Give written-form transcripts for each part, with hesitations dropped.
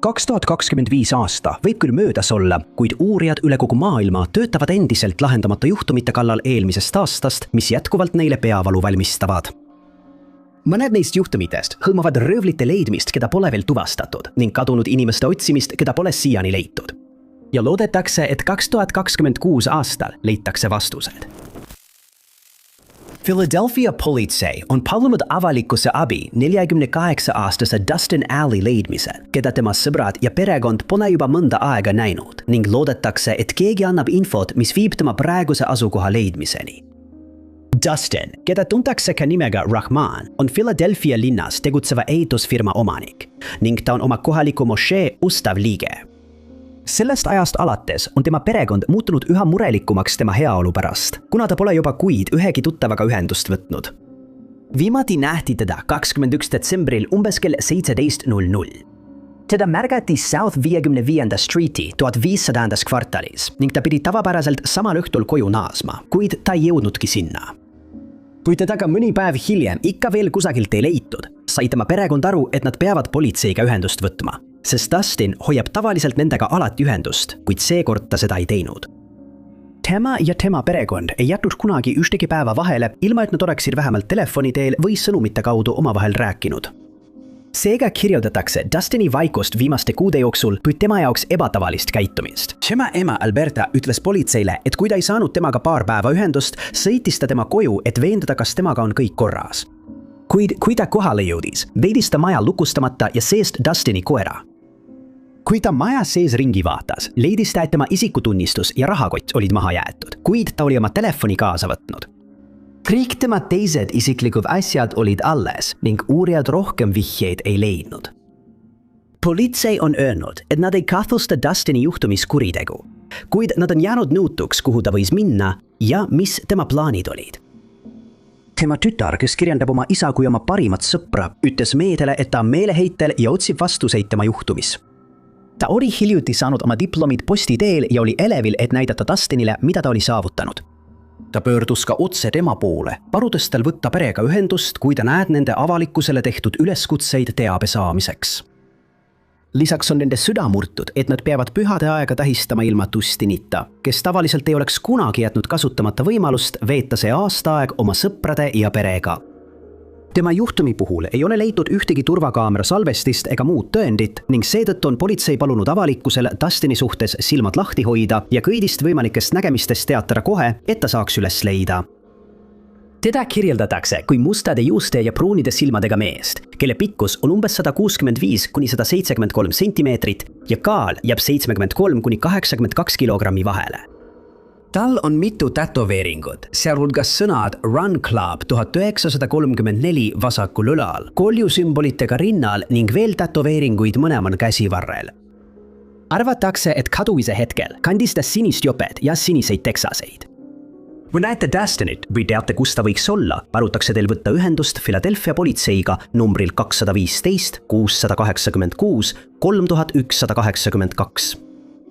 2025 aasta võib küll möödas olla, kuid uurijad üle kogu maailma töötavad endiselt lahendamata juhtumite kallal eelmisest aastast, mis jätkuvalt neile peavalu valmistavad. Mõned neist juhtumitest hõlmavad röövlite leidmist, keda pole veel tuvastatud, ning kadunud inimeste otsimist, keda pole siiani leitud. Ja loodetakse, et 2026 aastal leitakse vastused. Philadelphia politsei on palunud avalikkuse abi 48-aastase Dustin Alley leidmisel, keda tema sõbrad ja perekond pole juba mõnda aega näinud ning loodetakse, et keegi annab infot, mis viib tema praeguse asukoha leidmiseni. Dustin, keda tuntakse ka nimega Rahman, on Philadelphia linnas tegutseva ehitusfirma omanik ning ta on oma kohaliku mošee ustav liige. Sellest ajast alates on tema perekond muutunud üha murelikumaks tema heaolu pärast, kuna ta pole juba kuid ühegi tuttavaga ühendust võtnud. Viimati nähti teda 21. detsembril umbes kell 17:00. Teda märgati South 55. Streeti 1500. kvartalis ning ta pidi tavapäraselt samal õhtul koju naasma, kuid ta ei jõudnudki sinna. Kui teda ka mõni päev hiljem ikka veel kusagilt ei leitud, sai tema perekond aru, et nad peavad politseiga ühendust võtma, sest Dustin hoiab tavaliselt nendega alati ühendust, kuid seekord ta seda ei teinud. Tema ja tema perekond ei jätnud kunagi ühtegi päeva vahele, ilma et nad oleksid vähemalt telefoni teel või sõnumite kaudu omavahel rääkinud. Seega kirjeldatakse Dustini vaikust viimaste kuude jooksul kui tema jaoks ebatavalist käitumist. Tema ema Alberta ütles politseile, et kui ta ei saanud temaga paar päeva ühendust, sõitis ta tema koju, et veendada, kas temaga on kõik korras. Kuid kui ta kohale jõudis, leidis ta maja lukustamata ja seest Dustini koera. Kui ta maja sees ringi vaatas, leidis ta, et tema isikutunnistus ja rahakott olid maha jäetud, kuid ta oli oma telefoni kaasa võtnud. Kõik tema teised isiklikud asjad olid alles ning uurijad rohkem vihjeid ei leidnud. Politsei on öelnud, et nad ei kahtlusta Dustini juhtumis kuritegu, kuid nad on jäänud nõutuks, kuhu ta võis minna ja mis tema plaanid olid. Tema tütar, kes kirjandab oma isa kui oma parimat sõpra, ütles meediale, et ta on meeleheitel ja otsib vastuseid tema juhtumis. Ta oli hiljuti saanud oma diplomid posti teel ja oli elevil, et näidata Dustinile, mida ta oli saavutanud. Ta pöördus ka otse tema poole, paludes tal võtta perega ühendust, kui ta näed nende avalikkusele tehtud üleskutseid teabe saamiseks. Lisaks on nende süda murtud, et nad peavad pühade aega tähistama ilma Dustinita, kes tavaliselt ei oleks kunagi jätnud kasutamata võimalust veeta see aastaaeg oma sõprade ja perega. Tema juhtumi puhul ei ole leitud ühtegi turvakaamera salvestist ega muud tõendit ning seetõttu on politsei palunud avalikkusel Dustini suhtes silmad lahti hoida ja kõigist võimalikest nägemistest teatada kohe, et ta saaks üles leida. Teda kirjeldatakse kui mustade juuste ja pruunide silmadega meest, kelle pikkus on umbes 165 kuni 173 sentimeetrit ja kaal jääb 73 kuni 82 kilogrammi vahele. Tal on mitu tätoveeringut, sealhulgas sõnad Run Club 1934 vasakul õlal, koljusümbolitega rinnal ning veel tätoveeringuid mõlemal käsivarrel. Arvatakse, et kadumise hetkel kandis ta sinist jopet ja siniseid teksaseid. Kui näete Dustinit või teate, kus ta võiks olla, palutakse teil võtta ühendust Philadelphia politseiga numbril 215 686 3182.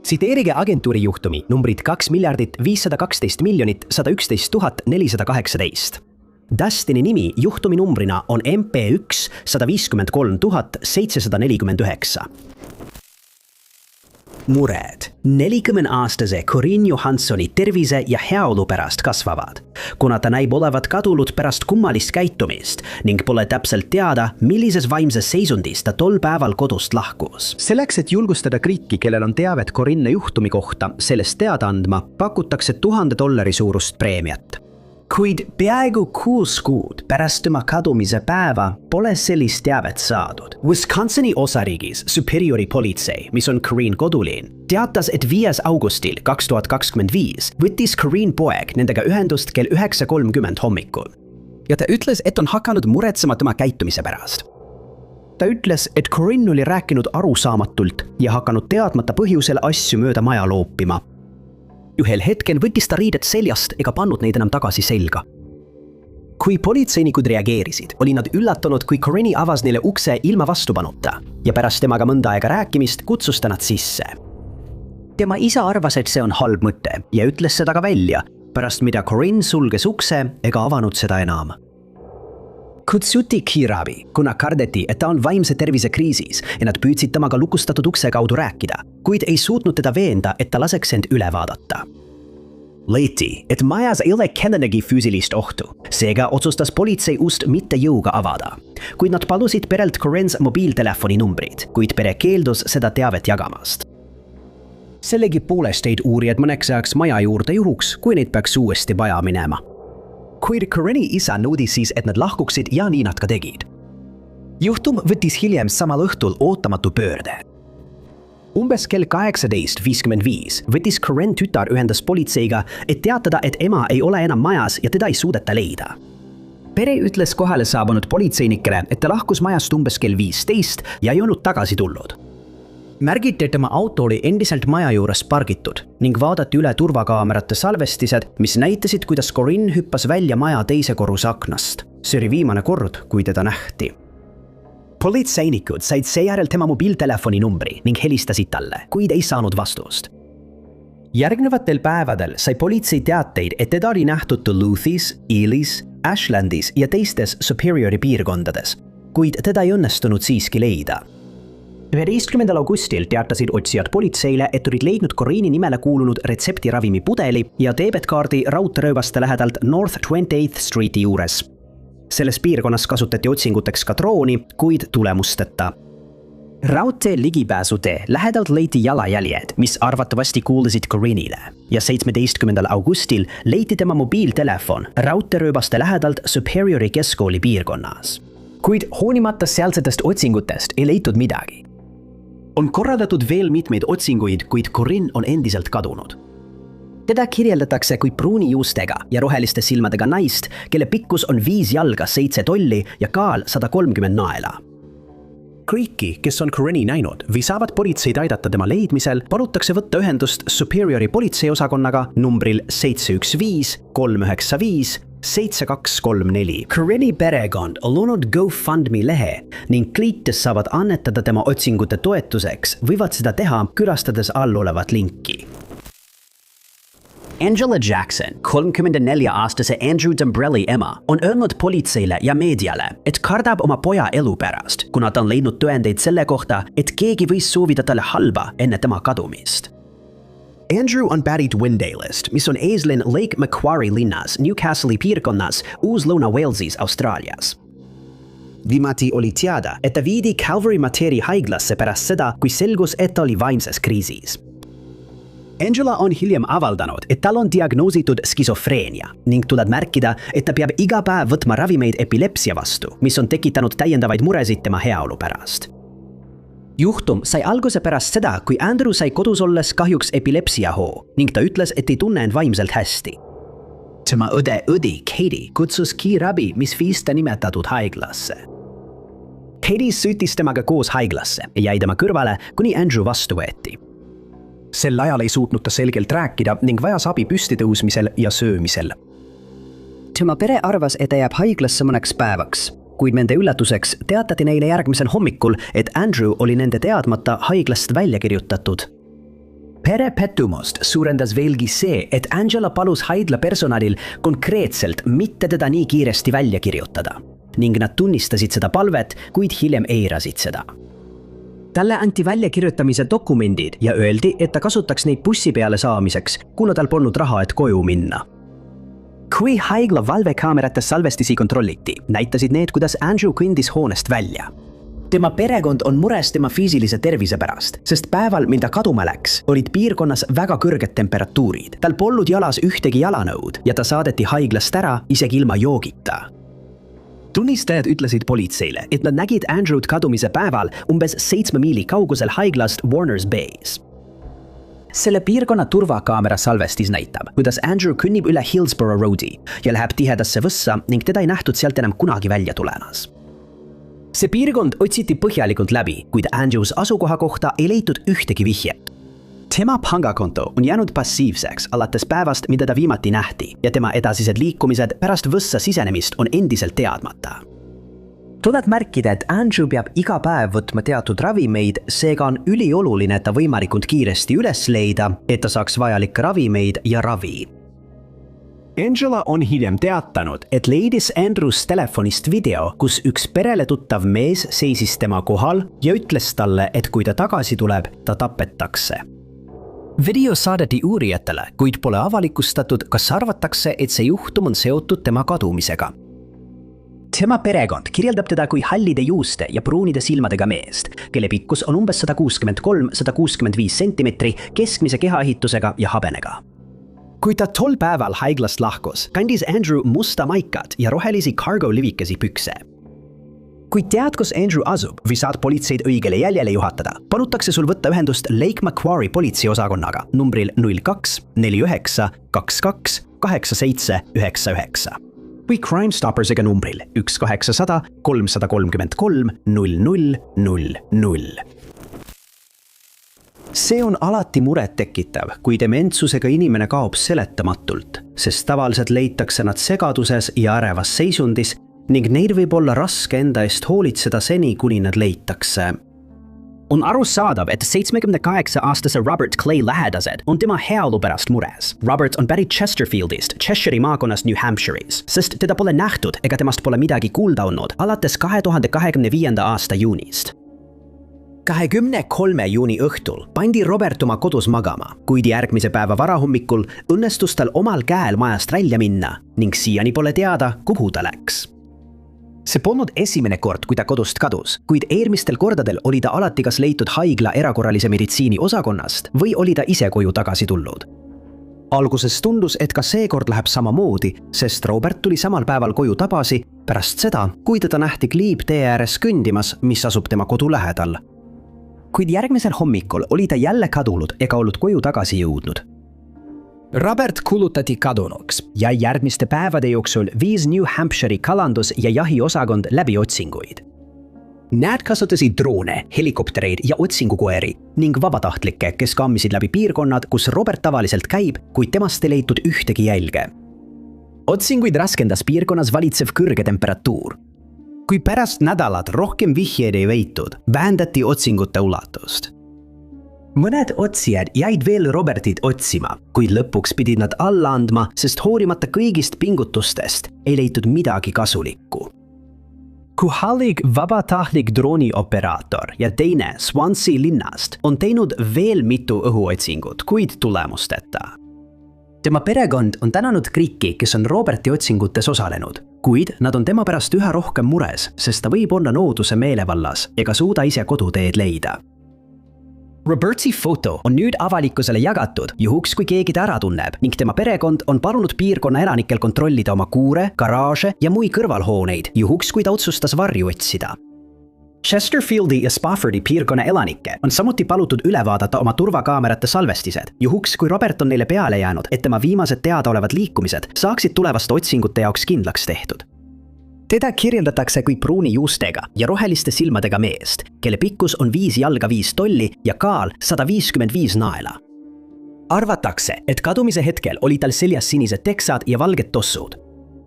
Tsiteerige agentuuri juhtumi numbrid 2 512 111 418. Dustini nimi juhtumi numbrina on MP1 153 749. Mured 40-aastase Corinne Johanssoni tervise ja heaolu pärast kasvavad, kuna ta näib olevat kadunud pärast kummalist käitumist ning pole täpselt teada, millises vaimses seisundis ta tol päeval kodust lahkus. Selleks, et julgustada kõiki, kellel on teavet Corinne juhtumi kohta, sellest teada andma, pakutakse $1000 suurust preemiat. Kuid peaaegu 6 kuud pärast tema kadumise päeva pole sellist teavet saadud. Wisconsini osariigis Superiori politsei, mis on Corinne kodulinn, teatas, et 5. augustil 2025 võttis Corinne poeg nendega ühendust kell 9:30 hommikul. Ja ta ütles, et on hakanud muretsema tema käitumise pärast. Ta ütles, et Corinne oli rääkinud arusaamatult ja hakanud teadmata põhjusel asju mööda maja loopima. Ühel hetkel võttis ta riided seljast ega pannud neid enam tagasi selga. Kui politseinikud reageerisid, oli nad üllatunud, kui Corinne avas neile ukse ilma vastupanuta ja pärast temaga mõnda aega rääkimist kutsus ta nad sisse. Tema isa arvas, et see on halb mõte ja ütles seda ka välja, pärast mida Corinne sulges ukse ega avanud seda enam. Kutsuti kiirabi, kuna kardeti, et ta on vaimse tervise kriisis ja nad püüdsid temaga lukustatud ukse kaudu rääkida, kuid ei suutnud teda veenda, et ta laseks end üle vaadata. Leiti, et majas ei ole kellelegi füüsilist ohtu, seega otsustas politsei ust mitte jõuga avada. Kuid nad palusid perelt Corinne's mobiiltelefoni numbrid, kuid pere keeldus seda teavet jagamast. Sellegipoolest jäid uurijad mõneks ajaks maja juurde juhuks, kui neid peaks uuesti vaja minema. Kuid Corinne'i isa nõudis siis, et nad lahkuksid ja nii nad ka tegid. Juhtum võttis hiljem samal õhtul ootamatu pöörde. Umbes kell 18:55 võttis Corinne tütar ühendas politseiga, et teatada, et ema ei ole enam majas ja teda ei suudeta leida. Pere ütles kohale saabunud politseinikele, et ta lahkus majast umbes kell 15 ja ei olnud tagasi tulnud. Märgiti, et tema auto oli endiselt maja juures pargitud ning vaadati üle turvakaamerate salvestised, mis näitasid, kuidas Corinne hüppas välja maja teise korruse aknast. See oli viimane kord, kui teda nähti. Politseinikud said seejärel tema mobiiltelefoni numbri ning helistasid talle, kuid ei saanud vastust. Järgnevatel päevadel sai politsei teateid, et teda oli nähtud Duluthis, Elis, Ashlandis ja teistes Superiori piirkondades, kuid teda ei õnnestunud siiski leida. 11. augustil teatasid otsijad politseile, et olid leidnud Corinne'i nimele kuulunud retseptiravimi pudeli ja debetkaardi raudteerööbaste lähedalt North 28th Streeti juures. Selles piirkonnas kasutati otsinguteks ka drooni, kuid tulemusteta. Raudtee ligipääsutee lähedalt leiti jalajäljed, mis arvatavasti kuulusid Corinne'ile ja 17. augustil leiti tema mobiiltelefon raudteerööbaste lähedalt Superiori keskkooli piirkonnas. Kuid hoolimata sealsetest otsingutest ei leitud midagi. On korraldatud veel mitmeid otsinguid, kuid Corinne on endiselt kadunud. Teda kirjeldatakse kui pruuni juustega ja roheliste silmadega naist, kelle pikkus on 5 jalga 7 tolli ja kaal 130 naela. Kõiki, kes on Corinne'i näinud või saavad politseid aidata tema leidmisel, palutakse võtta ühendust Superiori politseiosakonnaga numbril 715 395 7234. Corinne'i perekond on loonud GoFundMe lehe ning kõik, kes saavad annetada tema otsingute toetuseks, võivad seda teha, külastades all olevat linki. Angela Jackson, 34-aastase Andrew Dumbrelli ema, on öelnud politseile ja meediale, et kardab oma poja elu pärast, kuna ta on leidnud tõendeid selle kohta, et keegi võis soovida talle halba enne tema kadumist. Andrew on pärit Windale'ist, mis on eeslinn Lake Macquarie linnas Newcastle'i piirkonnas Uus-Lõuna-Walesis, Austraalias. Viimati oli teada, et ta viidi Calvary Materi haiglasse pärast seda, kui selgus, et ta oli vaimses kriisis. Angela on hiljem avaldanud, et tal on diagnoositud skisofreenia ning tuleb märkida, et ta peab iga päev võtma ravimeid epilepsia vastu, mis on tekitanud täiendavaid muresid tema heaolu pärast. Juhtum sai alguse pärast seda, kui Andrew sai kodus olles kahjuks epilepsiahoo ning ta ütles, et ei tunne end vaimselt hästi. Tema õde Katie kutsus kiirabi, mis viis ta nimetatud haiglasse. Katie sõitis temaga koos haiglasse ja jäi tema kõrvale, kuni Andrew vastu võeti. Sel ajal ei suutnud ta selgelt rääkida ning vajas abi püstitõusmisel ja söömisel. Tema pere arvas, et ta jääb haiglasse mõneks päevaks, kuid nende üllatuseks teatati neile järgmisel hommikul, et Andrew oli nende teadmata haiglast välja kirjutatud. Pere pettumust suurendas veelgi see, et Angela palus haigla personalil konkreetselt mitte teda nii kiiresti välja kirjutada ning nad tunnistasid seda palvet, kuid hiljem eirasid seda. Talle anti väljakirjutamise dokumendid ja öeldi, et ta kasutaks neid bussi peale saamiseks, kuna tal polnud raha, et koju minna. Kui haigla valvekaamerate salvestisi kontrolliti, näitasid need, kuidas Andrew kõndis hoonest välja. Tema perekond on mures tema füüsilise tervise pärast, sest päeval, mil ta kaduma läks, olid piirkonnas väga kõrged temperatuurid. Tal polnud jalas ühtegi jalanõud ja ta saadeti haiglast ära isegi ilma joogita. Tunnistajad ütlesid politseile, et nad nägid Andrewt kadumise päeval umbes 7 miili kaugusel haiglast Warners Bay's. Selle piirkonna turvakaamera salvestis näitab, kuidas Andrew kõnnib üle Hillsborough Roadi ja läheb tihedasse võssa ning teda ei nähtud sealt enam kunagi välja tulemas. See piirkond otsiti põhjalikult läbi, kuid Andrews asukoha kohta ei leitud ühtegi vihjet. Tema pangakonto on jäänud passiivseks alates päevast, mida ta viimati nähti ja tema edasised liikumised pärast võssa sisenemist on endiselt teadmata. Tuleb märkida, et Andrew peab iga päev võtma teatud ravimeid, seega on ülioluline, et ta võimalikult kiiresti üles leida, et ta saaks vajalikke ravimeid ja ravi. Angela on hiljem teatanud, et leidis Andrews telefonist video, kus üks perele tuttav mees seisis tema kohal ja ütles talle, et kui ta tagasi tuleb, ta tapetakse. Video saadeti uurijatele, kuid pole avalikustatud, kas arvatakse, et see juhtum on seotud tema kadumisega. Tema perekond kirjeldab teda kui hallide juuste ja pruunide silmadega meest, kelle pikkus on umbes 163–165 sentimetri, keskmise kehaehitusega ja habenega. Kui ta tol päeval haiglast lahkus, kandis Andrew musta maikat ja rohelisi cargo livikesi pükse. Kui tead, kus Andrew asub või saad politseid õigele jäljele juhatada, palutakse sul võtta ühendust Lake Macquarie politseiosakonnaga numbril 02 49 22 8799 või Crime Stoppersiga numbril 1800 333 0000. See on alati muret tekitav, kui dementsusega inimene kaob seletamatult, sest tavaliselt leitakse nad segaduses ja ärevas seisundis ning neid võib olla raske enda eest hoolitseda seni, kuni nad leitakse. On arusaadav, et 78-aastase Robert Clay lähedased on tema heaolu pärast mures. Robert on pärit Chesterfieldist, Cheshire'i maakonnast New Hampshire'is, sest teda pole nähtud ega temast pole midagi kuulda olnud alates 2025. aasta juunist. 23. juuni õhtul pandi Robert oma kodus magama, kuid järgmise päeva varahommikul õnnestus tal omal käel majast välja minna ning siiani pole teada, kuhu ta läks. See polnud esimene kord, kui ta kodust kadus, kuid eelmistel kordadel oli ta alati kas leitud haigla erakorralise meditsiini osakonnast või oli ta ise koju tagasi tulnud. Alguses tundus, et ka seekord läheb samamoodi, sest Robert tuli samal päeval koju tagasi pärast seda, kui teda nähti Kliibtee ääres kõndimas, mis asub tema kodu lähedal. Kuid järgmisel hommikul oli ta jälle kadunud ega olnud koju tagasi jõudnud. Robert kuulutati kadunuks ja järgmiste päevade jooksul viis New Hampshire'i kalandus- ja jahiosakond läbi otsinguid. Nad kasutasid droone, helikoptereid ja otsingukoeri ning vabatahtlikke, kes kammisid läbi piirkonnad, kus Robert tavaliselt käib, kuid temast ei leitud ühtegi jälge. Otsinguid raskendas piirkonnas valitsev kõrge temperatuur. Kui pärast nädalat rohkem vihjeid ei veitud, vähendati otsingute ulatust. Mõned otsijad jäid veel Robertit otsima, kuid lõpuks pidid nad alla andma, sest hoolimata kõigist pingutustest ei leitud midagi kasulikku. Kohalik vabatahtlik droonioperaator ja teine Swansea linnast on teinud veel mitu õhuotsingut, kuid tulemusteta. Tema perekond on tänanud kõiki, kes on Roberti otsingutes osalenud, kuid nad on tema pärast üha rohkem mures, sest ta võib olla nooduse meelevallas ega suuda ise koduteed leida. Roberti foto on nüüd avalikkusele jagatud juhuks, kui keegi ta ära tunneb ning tema perekond on palunud piirkonna elanikel kontrollida oma kuure, garaaže ja muid kõrvalhooneid juhuks, kui ta otsustas varju otsida. Chesterfieldi ja Spaffordi piirkonna elanikke on samuti palutud üle vaadata oma turvakaamerate salvestised, juhuks kui Robert on neile peale jäänud, et tema viimased teadaolevad liikumised saaksid tulevaste otsingute jaoks kindlaks tehtud. Teda kirjeldatakse kui pruuni juustega ja roheliste silmadega meest, kelle pikkus on 5 jalga 5 tolli ja kaal 155 naela. Arvatakse, et kadumise hetkel oli tal seljas sinised teksad ja valged tossud.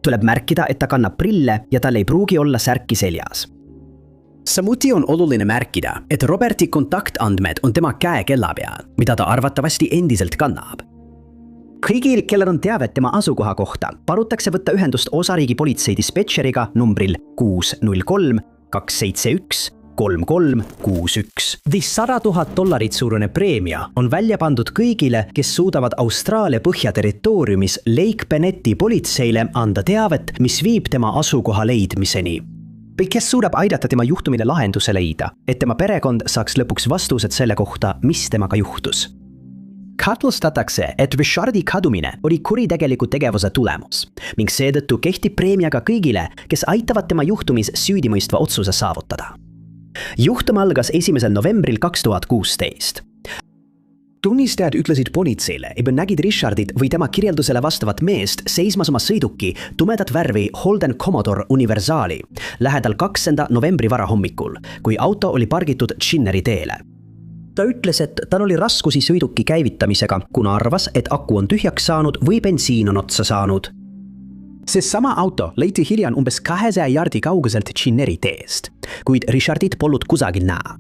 Tuleb märkida, et ta kannab prille ja tal ei pruugi olla särki seljas. Samuti on oluline märkida, et Roberti kontaktandmed on tema käekella peal, mida ta arvatavasti endiselt kannab. Kõigil, kellel on teavet tema asukoha kohta, palutakse võtta ühendust osariigi politsei dispetšeriga numbril 603 271 3361. $100,000 suurune preemia on välja pandud kõigile, kes suudavad Austraalia põhjaterritooriumis Lake Bennetti politseile anda teavet, mis viib tema asukoha leidmiseni. Või kes suudab aidata tema juhtumile lahenduse leida, et tema perekond saaks lõpuks vastused selle kohta, mis temaga juhtus. Kahtlustatakse, et Richardi kadumine oli kuritegeliku tegevuse tulemus ning seetõttu kehtib preemia ka kõigile, kes aitavad tema juhtumis süüdimõistva otsuse saavutada. Juhtum algas 1. novembril 2016. Tunnistajad ütlesid politseile, et nägid Richardit või tema kirjeldusele vastavat meest seismas oma sõiduki tumedat värvi Holden Commodore Universaali lähedal 2. novembri varahommikul, kui auto oli pargitud Chinneri teele. Ta ütles, et tal oli raskusi sõiduki käivitamisega, kuna arvas, et aku on tühjaks saanud või bensiin on otsa saanud. See sama auto leiti hiljem umbes 200 jardi kauguselt Chinneri teest, kuid Richardit polnud kusagil näha.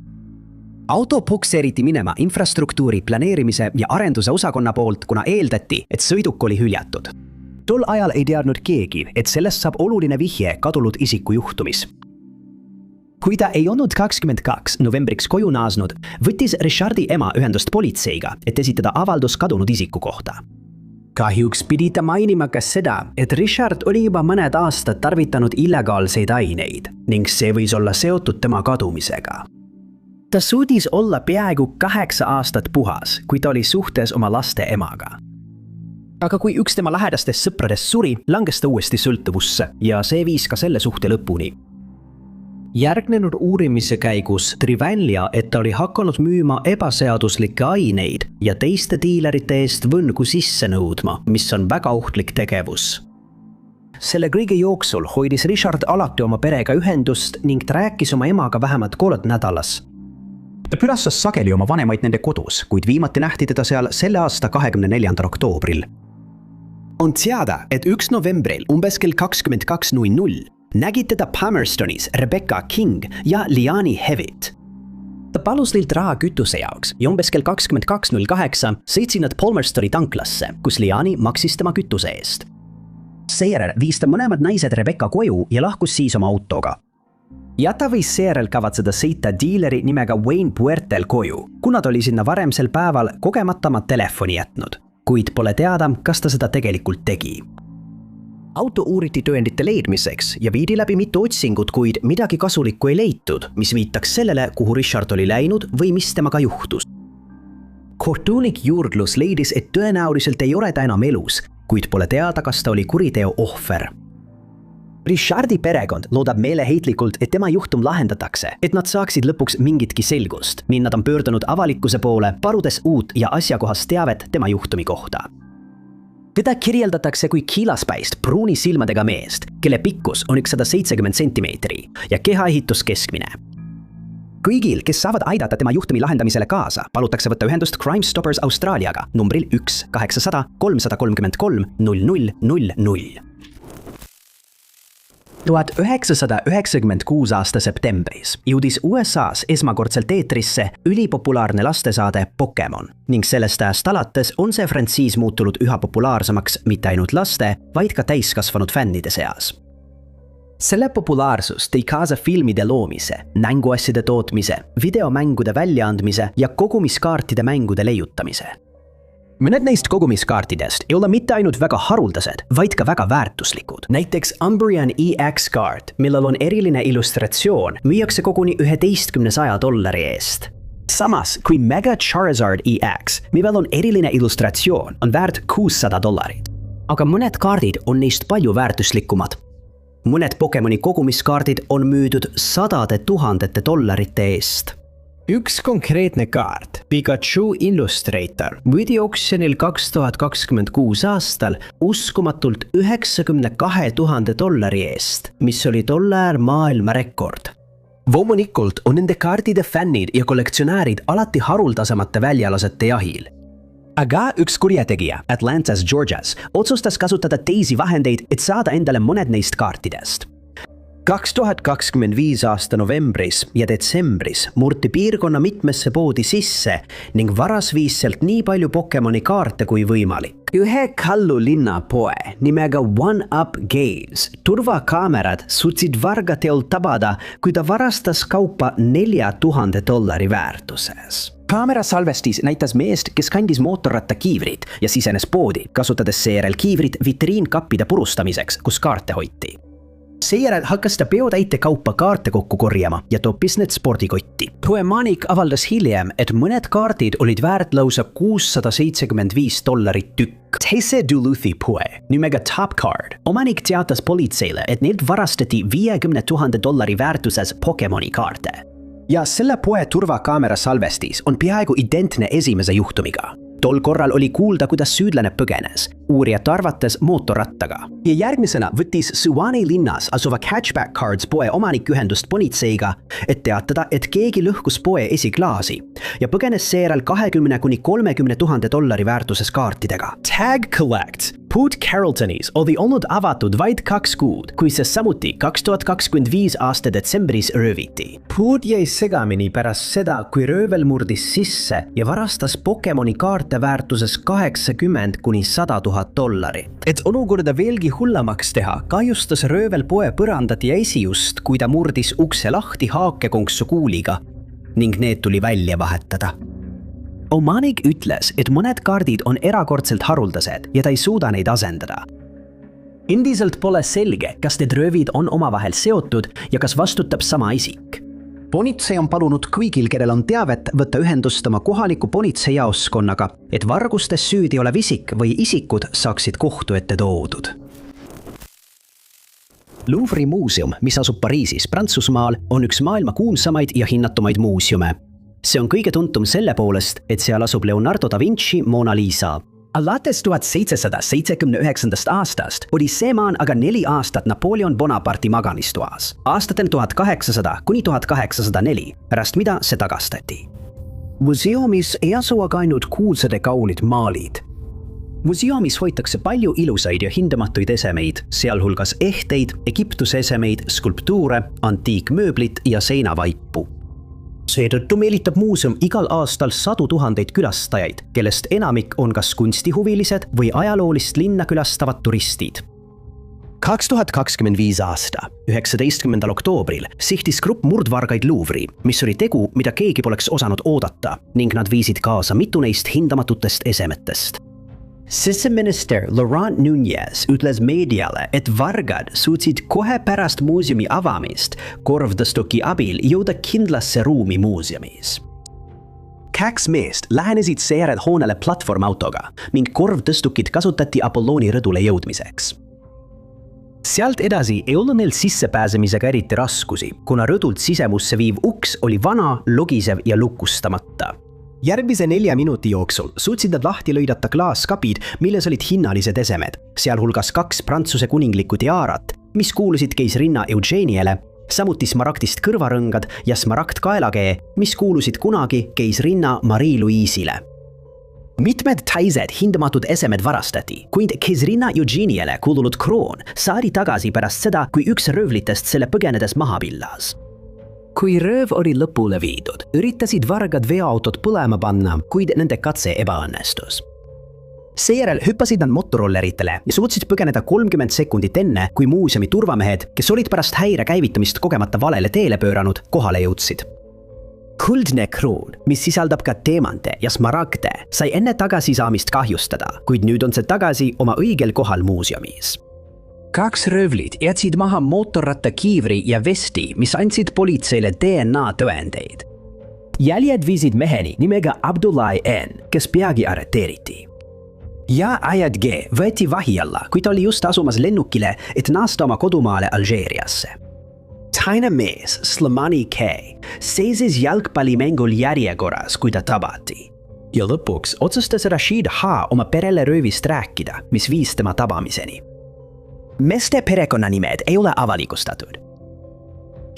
Auto pukseeriti minema infrastruktuuri planeerimise ja arenduse osakonna poolt, kuna eeldati, et sõiduk oli hüljatud. Tol ajal ei teadnud keegi, et sellest saab oluline vihje kadunud isiku juhtumis. Kui ta ei olnud 22 novembriks koju naasnud, võttis Richardi ema ühendust politseiga, et esitada avaldus kadunud isiku kohta. Kahjuks pidi ta mainima ka seda, et Richard oli juba mõned aastad tarvitanud illegaalseid aineid ning see võis olla seotud tema kadumisega. Ta suudis olla peaaegu 8 aastat puhas, kui ta oli suhtes oma laste emaga. Aga kui üks tema lähedastest sõpradest suri, langes ta uuesti sõltuvusse ja see viis ka selle suhte lõpuni. Järgnenud uurimise käigus tõi välja, et ta oli hakanud müüma ebaseaduslikke aineid ja teiste diilerite eest võngu sisse nõudma, mis on väga ohtlik tegevus. Selle kõige jooksul hoidis Richard alati oma perega ühendust ning ta rääkis oma emaga vähemalt kord nädalas. Ta külastas sageli oma vanemaid nende kodus, kuid viimati nähti teda seal selle aasta 24. oktoobril. On teada, et 1. novembril umbes kell 22:00 nägid teda Palmerstonis Rebecca King ja Liani Hewitt. Ta palus neilt raha kütuse jaoks ja umbes kell 22:08 sõitsid nad Palmerstoni tanklasse, kus Liani maksis tema kütuse eest. Seejärel viis ta mõlemad naised Rebecca koju ja lahkus siis oma autoga. Ja ta võis seejärel kavatseda sõita diileri nimega Wayne Puertel koju, kuna ta oli sinna varem sel päeval kogemata oma telefoni jätnud, kuid pole teada, kas ta seda tegelikult tegi. Auto uuriti tõendite leidmiseks ja viidi läbi mitu otsingut, kuid midagi kasulikku ei leitud, mis viitaks sellele, kuhu Richard oli läinud või mis temaga juhtus. Kohtunik juurdlus leidis, et tõenäoliselt ei ole ta enam elus, kuid pole teada, kas ta oli kuriteo ohver. Richardi perekond loodab meeleheitlikult, et tema juhtum lahendatakse, et nad saaksid lõpuks mingitki selgust, ning nad on pöördunud avalikkuse poole, paludes uut ja asjakohast teavet tema juhtumi kohta. Teda kirjeldatakse kui kiilaspäist pruuni silmadega meest, kelle pikkus on 170 centimeetri ja kehaehitus keskmine. Kõigil, kes saavad aidata tema juhtumi lahendamisele kaasa, palutakse võtta ühendust Crime Stoppers Austraaliaga numbril 1-800 333 0000. 1996 aasta septembris jõudis USA's esmakordselt eetrisse ülipopulaarne lastesaade Pokemon ning sellest ajast alates on see frantsiis muutunud üha populaarsemaks mitte ainult laste, vaid ka täiskasvanud fännide seas. Selle populaarsus tõi kaasa filmide loomise, mänguasjade tootmise, videomängude väljaandmise ja kogumiskaartide mängude leiutamise. Mõned neist kogumiskaartidest ei ole mitte ainult väga haruldased, vaid ka väga väärtuslikud. Näiteks Umbreon EX-kaart, millel on eriline illustratsioon, müüakse koguni $1100 eest. Samas kui Mega Charizard EX, millel on eriline illustratsioon, on väärt $600. Aga mõned kaardid on neist palju väärtuslikumad. Mõned Pokemoni kogumiskaardid on müüdud $100,000 eest. Üks konkreetne kaart, Pikachu Illustrator, müüdi oksjonil 2026 aastal uskumatult $92,000 eest, mis oli tol ajal maailmarekord. Loomulikult on nende kaardide fännid ja kollektsionäärid alati haruldasemate väljalasete jahil. Aga üks kurjategija Atlantas, Georgias otsustas kasutada teisi vahendeid, et saada endale mõned neist kaartidest. 2025 aasta novembris ja detsembris murti piirkonna mitmesse poodi sisse ning varas viis sealt nii palju Pokemoni kaarte kui võimalik. Ühe Kallu linna poe nimega One Up Games turvakaamerad suutsid vargateol tabada, kui ta varastas kaupa $4,000 väärtuses. Kaamera salvestis näitas meest, kes kandis mootorrattakiivrit ja sisenes poodi, kasutades seejärel kiivrit vitriinkappide purustamiseks, kus kaarte hoiti. Seejärel hakkas ta peotäite kaupa kaarte kokku korjama ja toppis need spordikotti. Poemanik avaldas hiljem, et mõned kaardid olid väärt lausa $675 tükk. Tese Duluthi poe nimega Top Card omanik teatas politseile, et neilt varastati $50,000 väärtuses Pokemoni kaarte. Ja selle poe turvakaamera salvestis on peaaegu identne esimese juhtumiga. Tol korral oli kuulda, kuidas süüdlane põgenes, uurijat arvates mootorrattaga. Ja järgmisena võttis Suwannee linnas asuva Catchback Cards poe omanik ühendust politseiga, et teatada, et keegi lõhkus poe esiklaasi ja põgenes seejärel $20,000–30,000 väärtuses kaartidega. Tag Collect Port Carrolltonis oli olnud avatud vaid 2 kuud, kui see samuti 2025 aasta detsembris rööviti. Port jäi segamini pärast seda, kui röövel murdis sisse ja varastas Pokemoni kaarte väärtuses $80,000–100,000. Et olukorda veelgi hullemaks teha, kahjustas röövel poe põrandat ja esijust, kui ta murdis ukse lahti haakekonksu kuuliga ning need tuli välja vahetada. Omanik ütles, et mõned kaardid on erakordselt haruldased ja ta ei suuda neid asendada. Endiselt pole selge, kas need röövid on omavahel seotud ja kas vastutab sama isik. Politsei on palunud kõigil, kellel on teavet, võtta ühendust oma kohaliku politseijaoskonnaga, et vargustes süüdi olev isik või isikud saaksid kohtu ette toodud. Louvre'i muuseum, mis asub Pariisis, Prantsusmaal, on üks maailma kuulsamaid ja hinnatumaid muuseume. See on kõige tuntum selle poolest, et seal asub Leonardo da Vinci Mona Lisa. Alates 1779. aastast oli see maan aga 4 aastat Napoleon Bonaparte'i magamistoas. Aastatel 1800–1804, pärast mida see tagastati. Museumis ei asu aga ainult kuulsad ja kaunid maalid. Museumis hoitakse palju ilusaid ja hindamatuid esemeid, sealhulgas ehteid, Egiptuse esemeid, skulptuure, antiikmööblit ja seinavaipu. Seetõttu meelitab muuseum igal aastal 100,000 külastajaid, kellest enamik on kas kunstihuvilised või ajaloolist linna külastavad turistid. 2025 aasta, 19. oktoobril sihtis grupp murdvargaid Louvre'i, mis oli tegu, mida keegi poleks osanud oodata, ning nad viisid kaasa mitu neist hindamatutest esemetest. Siseminister Laurent Nunez ütles meediale, et vargad suutsid kohe pärast muuseumi avamist korvtõstuki abil jõuda kindlasse ruumi muuseumis. 2 meest lähenesid seejärel hoonele platvormautoga ning korvtõstukid kasutati Apolloni rõdule jõudmiseks. Sealt edasi ei olnud neil sissepääsemisega eriti raskusi, kuna rõdult sisemusse viiv uks oli vana, logisev ja lukustamata. Järgmise 4 minuti jooksul suutsid nad lahti lõidata klaaskapid, milles olid hinnalised esemed, sealhulgas 2 Prantsuse kuninglikku tiaarat, mis kuulusid keisrinna Eugeniele, samuti smaragdist kõrvarõngad ja smaragd kaelakee, mis kuulusid kunagi keisrinna Marie-Louise'ile. Mitmed teised hindamatud esemed varastati, kuid keisrinna Eugeniele kuulunud kroon saadi tagasi pärast seda, kui üks röövlitest selle põgenedes maha pillas. Kui rööv oli lõpule viidud, üritasid vargad veoautot põlema panna, kuid nende katse ebaõnnestus. Seejärel hüppasid nad motorolleritele ja suutsid põgeneda 30 sekundit enne, kui muuseumi turvamehed, kes olid pärast häire käivitamist kogemata valele teele pööranud, kohale jõudsid. Kuldne kroon, mis sisaldab ka teemante ja smaragde, sai enne tagasisaamist kahjustada, kuid nüüd on see tagasi oma õigel kohal muuseumis. 2 röövlid jätsid maha mootorratta kiivri ja vesti, mis andsid politseile DNA tõendeid. Jäljed viisid meheni nimega Abdoulaye N, kes peagi arreteeriti. Ja Ayad G võeti vahi alla, kui ta oli just asumas lennukile, et naasta oma kodumaale Alžeeriasse. Teine mees, Slimani K, seisis jalgpallimängul järjekorras, kui ta tabati. Ja lõpuks otsustas Rashid H oma perele röövist rääkida, mis viis tema tabamiseni. Meeste perekonnanimed ei ole avalikustatud.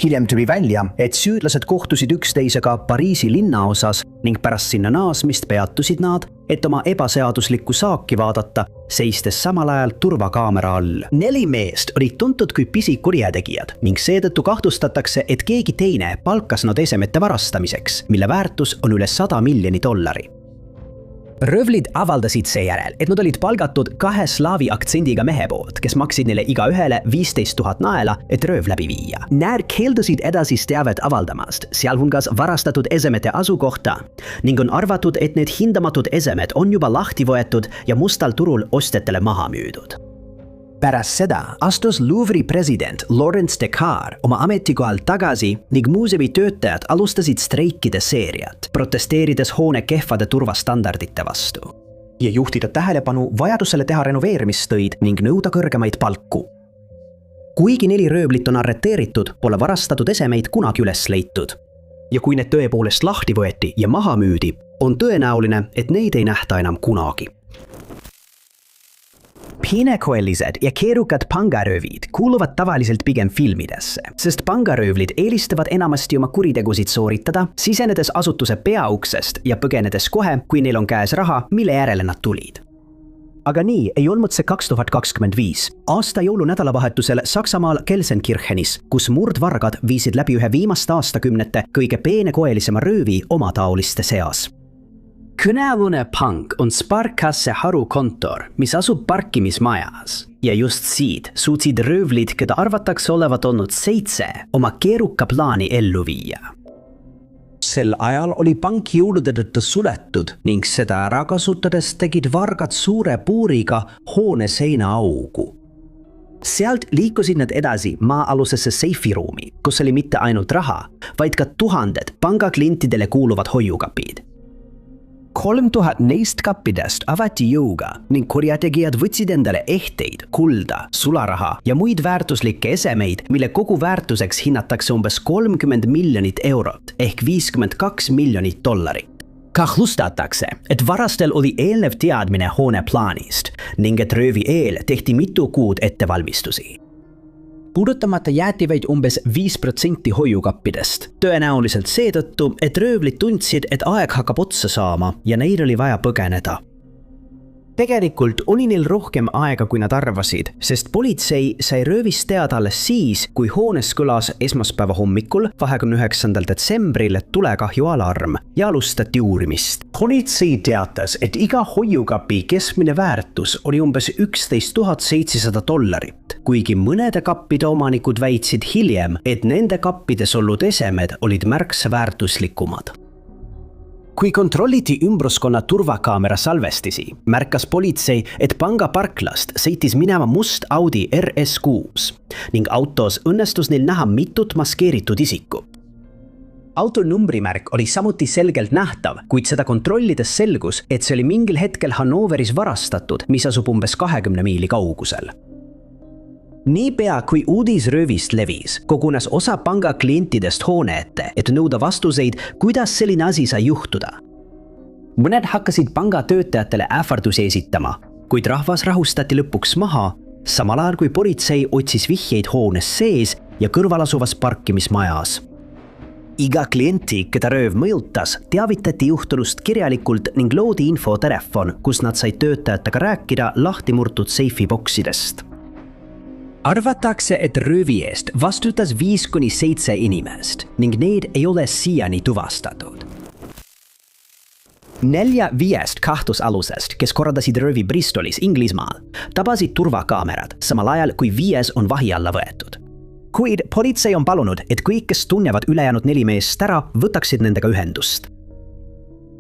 Hiljem tuli välja, et süüdlased kohtusid üksteisega Pariisi linnaosas ning pärast sinna naasmist peatusid nad, et oma ebaseaduslikku saaki vaadata, seistes samal ajal turvakaamera all. 4 meest olid tuntud kui pisikurjategijad ning seetõttu kahtlustatakse, et keegi teine palkas nad esemete varastamiseks, mille väärtus on üle $100 miljonit. Röövlid avaldasid seejärel, et nad olid palgatud 2 slaavi aktsendiga mehe poolt, kes maksid neile igaühele 15 000 naela, et rööv läbi viia. Nad keeldusid edasist teavet avaldamast, sealhulgas varastatud esemete asukohta, ning on arvatud, et need hindamatud esemed on juba lahti võetud ja mustal turul ostjatele maha müüdud. Pärast seda astus Louvre'i president Laurence Descartes oma ametikohalt tagasi ning muuseumi töötajad alustasid streikide seeriat, protesteerides hoone kehvade turvastandardite vastu ja juhtida tähelepanu vajadusele teha renoveerimistöid ning nõuda kõrgemaid palku. Kuigi 4 röövlit on arreteeritud, pole varastatud esemeid kunagi üles leitud. Ja kui need tõepoolest lahti võeti ja maha müüdi, on tõenäoline, et neid ei nähta enam kunagi. Pinekoelised ja keerukad pangaröövid kuuluvad tavaliselt pigem filmidesse, sest pangaröövlid eelistavad enamasti oma kuritegusid sooritada, sisenedes asutuse peauksest ja põgenedes kohe, kui neil on käes raha, mille järele nad tulid. Aga nii ei olnud see 2025. Aasta jõulunädalavahetusel Saksamaal Gelsenkirchenis, kus murdvargad viisid läbi ühe viimaste aastakümnete kõige peenekoelisema röövi omataoliste seas. Kõnealune pank on Sparkasse harukontor, mis asub parkimismajas. Ja just siit suutsid röövlid, keda arvatakse olevat olnud 7, oma keeruka plaani ellu viia. Sel ajal oli pank jõulude tõttu suletud ning seda ära kasutades tegid vargad suure puuriga hoone seina augu. Sealt liikusid nad edasi maa-alusesse seifiruumi, kus oli mitte ainult raha, vaid ka tuhanded pangaklientidele kuuluvad hoiukapid. 3000 neist kappidest avati jõuga ning kurjategijad võtsid endale ehteid, kulda, sularaha ja muid väärtuslikke esemeid, mille kogu väärtuseks hinnatakse umbes 30 miljonit eurot ehk 52 miljonit dollarit. Kahtlustatakse, et varastel oli eelnev teadmine hoone plaanist ning et röövi eel tehti mitu kuud ettevalmistusi. Puudutamata jäeti vaid umbes 5% hoiukappidest, tõenäoliselt seetõttu, et röövlid tundsid, et aeg hakkab otsa saama ja neil oli vaja põgeneda. Tegelikult oli neil rohkem aega, kui nad arvasid, sest politsei sai röövist teada alles siis, kui hoones kõlas esmaspäeva hommikul 29. detsembril tulekahju alarm ja alustati uurimist. Politsei teatas, et iga hoiukapi keskmine väärtus oli umbes $11 700, kuigi mõnede kappide omanikud väitsid hiljem, et nende kappides olnud esemed olid märksa väärtuslikumad. Kui kontrolliti ümbruskonna turvakaamera salvestisi, märkas politsei, et panga parklast sõitis minema must Audi RS6 ning autos õnnestus neil näha mitut maskeeritud isikut. Auto numbrimärk oli samuti selgelt nähtav, kuid seda kontrollides selgus, et see oli mingil hetkel Hannoveris varastatud, mis asub umbes 20 miili kaugusel. Niipea kui uudis röövist levis, kogunes osa panga klientidest hoone ette, et nõuda vastuseid, kuidas selline asi sai juhtuda. Mõned hakkasid panga töötajatele ähvardusi esitama, kuid rahvas rahustati lõpuks maha, samal ajal kui politsei otsis vihjeid hoones sees ja kõrvalasuvas parkimismajas. Iga klienti, keda rööv mõjutas, teavitati juhtunust kirjalikult ning loodi infotelefon, kus nad said töötajatega rääkida lahtimurtud seifiboksidest. Arvatakse, et röövi eest vastutas 5-7 inimest ning neid ei ole siiani tuvastatud. 4-5 kahtlusalusest, kes korraldasid röövi Bristolis, Inglismaal, tabasid turvakaamerad, samal ajal kui 5 on vahi alla võetud. Kuid politsei on palunud, et kõik, kes tunnevad ülejäänud 4 meest ära, võtaksid nendega ühendust.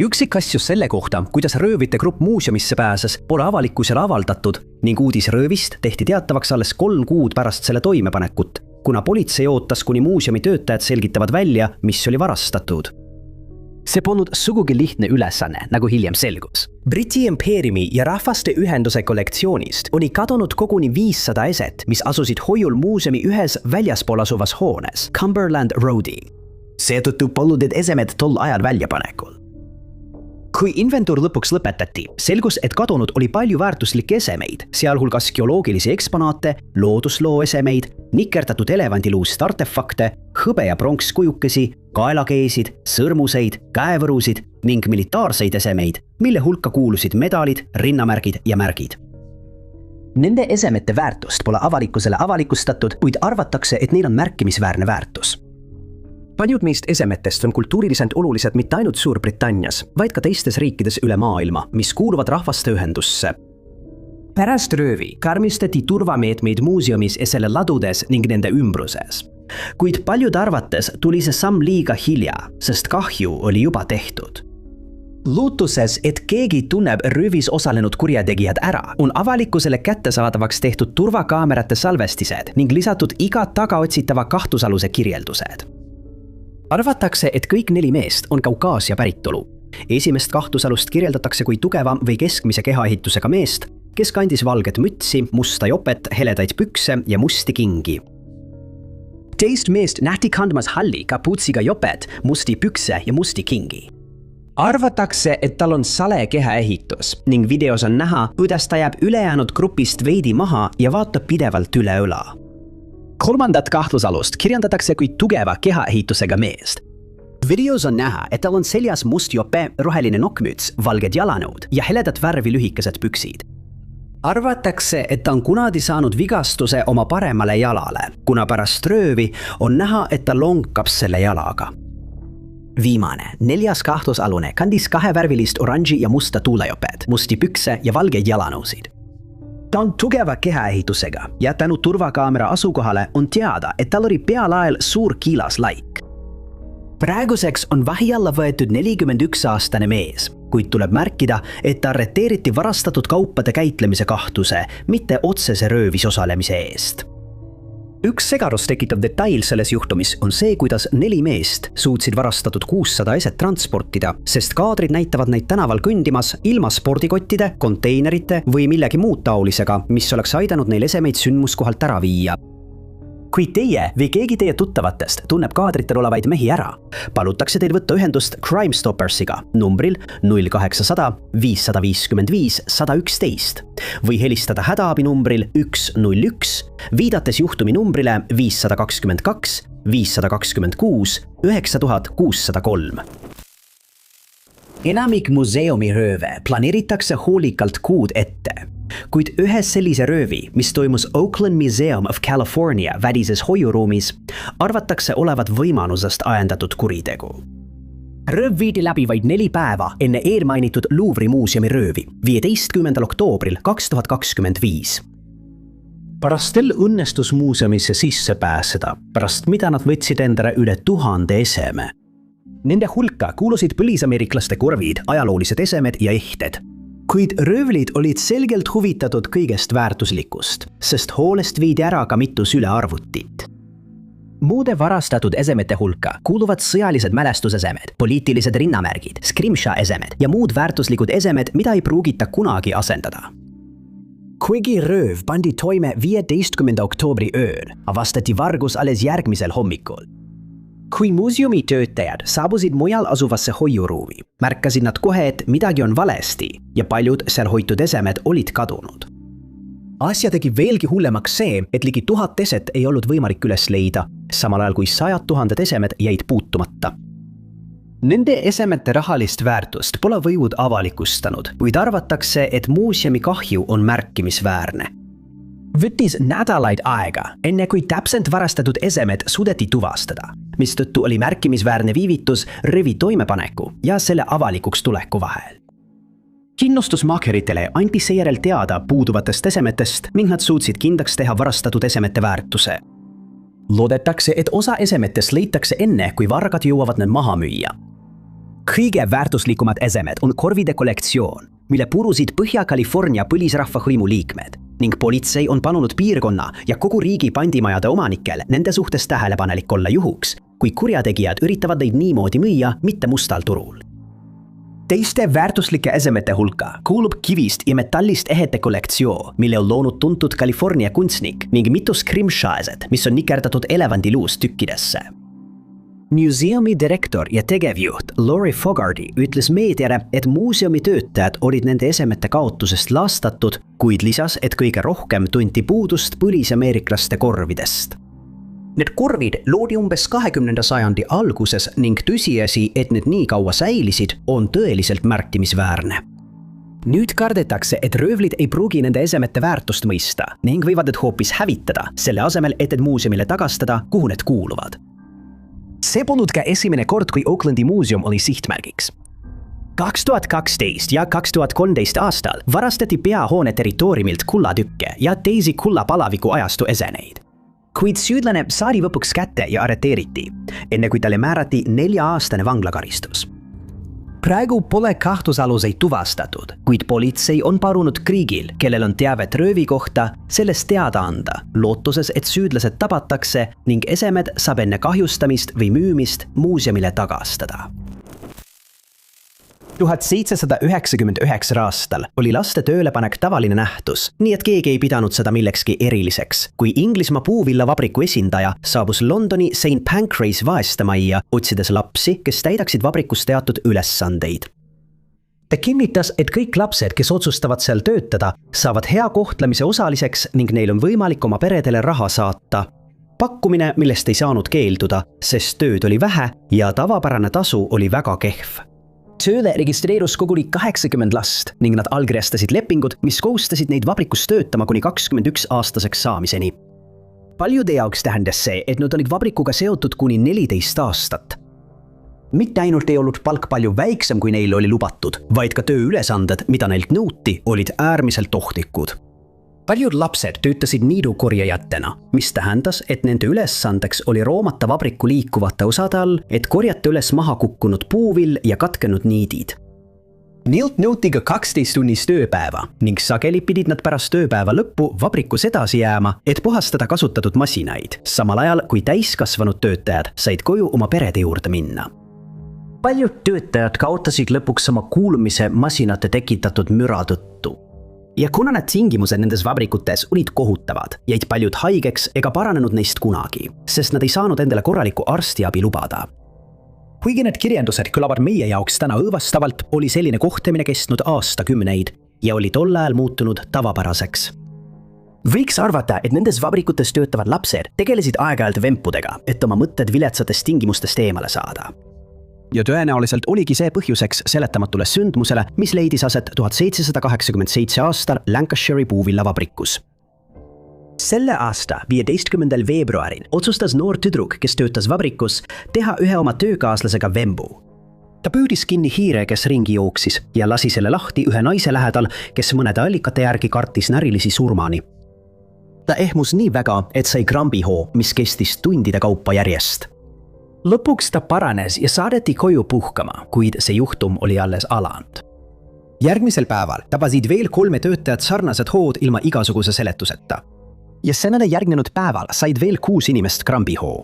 Üksikasju selle kohta, kuidas röövite grupp muuseumisse pääses, pole avalikkusele avaldatud ning uudis röövist tehti teatavaks alles 3 kuud pärast selle toimepanekut, kuna politsei ootas, kuni muuseumi töötajad selgitavad välja, mis oli varastatud. See polnud sugugi lihtne ülesanne, nagu hiljem selgus. Briti impeeriumi ja rahvaste ühenduse kollektsioonist oli kadunud koguni 500 eset, mis asusid hoiul muuseumi ühes väljaspool asuvas hoones, Cumberland Roadi. Seetõttu polnud need esemed tol ajal väljapanekul. Kui inventuur lõpuks lõpetati, selgus, et kadunud oli palju väärtuslikke esemeid, sealhulgas geoloogilisi eksponaate, loodusloo esemeid, nikerdatud elevandiluust artefakte, hõbe- ja pronkskujukesi, kaelakeesid, sõrmuseid, käevõrusid ning militaarseid esemeid, mille hulka kuulusid medalid, rinnamärgid ja märgid. Nende esemete väärtust pole avalikkusele avalikustatud, kuid arvatakse, et neil on märkimisväärne väärtus. Paljud neist esemetest on kultuuriliselt olulised mitte ainult Suurbritannias, vaid ka teistes riikides üle maailma, mis kuuluvad rahvaste ühendusse. Pärast röövi karmistati turvameetmeid muuseumis ja selle ladudes ning nende ümbruses. Kuid paljude arvates tuli see samm liiga hilja, sest kahju oli juba tehtud. Lootuses, et keegi tunneb röövis osalenud kurjategijad ära, on avalikkusele kättesaadavaks tehtud turvakaamerate salvestised ning lisatud iga tagaotsitava kahtlusaluse kirjeldused. Arvatakse, et kõik 4 meest on Kaukaasia päritolu. Esimest kahtlusalust kirjeldatakse kui tugeva või keskmise kehaehitusega meest, kes kandis valget mütsi, musta jopet, heledaid pükse ja musti kingi. Teist meest nähti kandmas halli kapuutsiga jopet, musti pükse ja musti kingi. Arvatakse, et tal on sale kehaehitus ning videos on näha, kuidas ta jääb ülejäänud grupist veidi maha ja vaatab pidevalt üle õla. Kolmandat kahtlusalust kirjeldatakse kui tugeva kehaehitusega meest. Videos on näha, et tal on seljas must jope, roheline nokkmüts, valged jalanõud ja heledat värvi lühikesed püksid. Arvatakse, et ta on kunagi saanud vigastuse oma paremale jalale, kuna pärast röövi on näha, et ta lonkab selle jalaga. Viimane, 4. kahtlusalune kandis kahevärvilist oranži ja musta tuulajopet, musti pükse ja valgeid jalanõusid. Ta on tugeva kehaehitusega ja tänu turvakaamera asukohale on teada, et tal oli pealael suur kiilaslaik. Praeguseks on vahi alla võetud 41-aastane mees, kuid tuleb märkida, et ta arreteeriti varastatud kaupade käitlemise kahtluse, mitte otsese röövis osalemise eest. Üks segadust tekitav detail selles juhtumis on see, kuidas 4 meest suutsid varastatud 600 eset transportida, sest kaadrid näitavad neid tänaval kõndimas ilma spordikottide, konteinerite või millegi muud taolisega, mis oleks aidanud neil esemeid sündmuskohalt ära viia. Kui teie või keegi teie tuttavatest tunneb kaadritel olevaid mehi ära, palutakse teil võtta ühendust Crime Stoppersiga numbril 0800 555 111 või helistada hädaabi numbril 101, viidates juhtumi numbrile 522 526 9603. Enamik museumirööve planeeritakse hoolikalt kuud ette, kuid ühes sellise röövi, mis toimus Oakland Museum of California välises hoiuruumis, arvatakse olevat võimalusest ajendatud kuritegu. Rööv viidi läbi vaid 4 päeva enne eelmainitud Louvre'i muuseumi röövi, 15. oktoobril 2025. Pärast teil õnnestus muuseumisse sisse pääseda, pärast mida nad võtsid endale üle 1000 eseme. Nende hulka kuulusid põlisameeriklaste korvid, ajaloolised esemed ja ehted. Kuid röövlid olid selgelt huvitatud kõigest väärtuslikust, sest hoolest viidi ära ka mitu sülearvutit. Muude varastatud esemete hulka kuuluvad sõjalised mälestusesemed, poliitilised rinnamärgid, scrimshaw-esemed ja muud väärtuslikud esemed, mida ei pruugita kunagi asendada. Kuigi rööv pandi toime 15. oktoobri ööl, avastati vargus alles järgmisel hommikul. Kui muuseumi töötajad saabusid mujal asuvasse hoiuruumi, märkasid nad kohe, et midagi on valesti ja paljud seal hoitud esemed olid kadunud. Asja tegi veelgi hullemaks see, et ligi 1000 eset ei olnud võimalik üles leida, samal ajal kui 100 000 esemed jäid puutumata. Nende esemete rahalist väärtust pole võimud avalikustanud, kuid arvatakse, et muuseumi kahju on märkimisväärne. Võttis nädalaid aega, enne kui täpselt varastatud esemed suudeti tuvastada, mistõttu oli märkimisväärne viivitus röövi toimepaneku ja selle avalikuks tuleku vahel. Kindlustusmakheritele anti seejärel teada puuduvatest esemetest ning nad suutsid kindlaks teha varastatud esemete väärtuse. Loodetakse, et osa esemetest leitakse enne, kui vargad jõuavad need maha müüa. Kõige väärtuslikumad esemed on korvide kollektsioon, mille purusid Põhja-California põlisrahvahõimu liikmed ning politsei on palunud piirkonna ja kogu riigi pandimajade omanikel nende suhtes tähelepanelik olla juhuks, kui kurjategijad üritavad neid niimoodi müüa, mitte mustal turul. Teiste väärtuslike esemete hulka kuulub kivist ja metallist ehete kollektsioon, mille on loonud tuntud California kunstnik ning mitu scrimshaw-eset, mis on nikerdatud elevandiluust tükkidesse. Museumi direktor ja tegevjuht Lori Fogarty ütles meediale, et muuseumi töötajad olid nende esemete kaotusest lastatud, kuid lisas, et kõige rohkem tunti puudust põlisameeriklaste korvidest. Need korvid loodi umbes 20. sajandi alguses ning tõsiasi, et need nii kaua säilisid, on tõeliselt märkimisväärne. Nüüd kardetakse, et röövlid ei pruugi nende esemete väärtust mõista ning võivad need hoopis hävitada, selle asemel, et need muuseumile tagastada, kuhu need kuuluvad. See polnud ka esimene kord, kui Oaklandi muuseum oli sihtmärgiks. 2012 ja 2013 aastal varastati peahoone territooriumilt kullatükke ja teisi kullapalaviku ajastu eseneid. Kuid süüdlane saadi lõpuks kätte ja arreteeriti, enne kui talle määrati 4-aastane vanglakaristus. Praegu pole kahtlusaluseid tuvastatud, kuid politsei on palunud Kriegil, kellel on teavet röövi kohta, sellest teada anda, lootuses, et süüdlased tabatakse ning esemed saab enne kahjustamist või müümist muuseumile tagastada. 1799 aastal oli laste töölepanek tavaline nähtus, nii et keegi ei pidanud seda millekski eriliseks, kui Inglismaa puuvillavabriku esindaja saabus Londoni St. Pancras vaestemajja, otsides lapsi, kes täidaksid vabrikus teatud ülesandeid. Ta kinnitas, et kõik lapsed, kes otsustavad seal töötada, saavad hea kohtlemise osaliseks ning neil on võimalik oma peredele raha saata. Pakkumine, millest ei saanud keelduda, sest tööd oli vähe ja tavapärane tasu oli väga kehv. Tööle registreerus koguni 80 last ning nad allkirjastasid lepingud, mis kohustasid neid vabrikus töötama kuni 21-aastaseks saamiseni. Paljude jaoks tähendas see, et nad olid vabrikuga seotud kuni 14 aastat. Mitte ainult ei olnud palk palju väiksem, kui neil oli lubatud, vaid ka tööülesanded, mida neilt nõuti, olid äärmiselt ohtlikud. Paljud lapsed töötasid niidukorjajatena, mis tähendas, et nende ülesandeks oli roomata vabriku liikuvate osade all, et korjata üles maha kukkunud puuvill ja katkenud niidid. Neilt nõuti ka 12 tunnist tööpäeva ning sageli pidid nad pärast tööpäeva lõppu vabrikus edasi jääma, et puhastada kasutatud masinaid, samal ajal kui täiskasvanud töötajad said koju oma perede juurde minna. Paljud töötajad kaotasid lõpuks oma kuulmise masinate tekitatud müra tõttu. Ja kuna need tingimused nendes vabrikutes olid kohutavad, jäid paljud haigeks ega paranenud neist kunagi, sest nad ei saanud endale korralikku arstiabi lubada. Kuigi need kirjandused kõlavad meie jaoks täna õõvastavalt, oli selline kohtlemine kestnud aastakümneid ja oli tol ajal muutunud tavapäraseks. Võiks arvata, et nendes vabrikutes töötavad lapsed tegelesid aeg-ajalt vempudega, et oma mõtted viletsatest tingimustest eemale saada. Ja tõenäoliselt oligi see põhjuseks seletamatule sündmusele, mis leidis aset 1787 aastal Lancashire'i puuvillavabrikus. Selle aasta 15. veebruaril otsustas noor tüdruk, kes töötas vabrikus, teha ühe oma töökaaslasega vembu. Ta püüdis kinni hiire, kes ringi jooksis ja lasi selle lahti ühe naise lähedal, kes mõnede allikate järgi kartis närilisi surmani. Ta ehmus nii väga, et sai krambihoo, mis kestis tundide kaupa järjest. Lõpuks ta paranes ja saadeti koju puhkama, kuid see juhtum oli alles alanud. Järgmisel päeval tabasid veel 3 töötajat sarnased hood ilma igasuguse seletuseta. Ja sellele järgnenud päeval said veel 6 inimest krambihoo.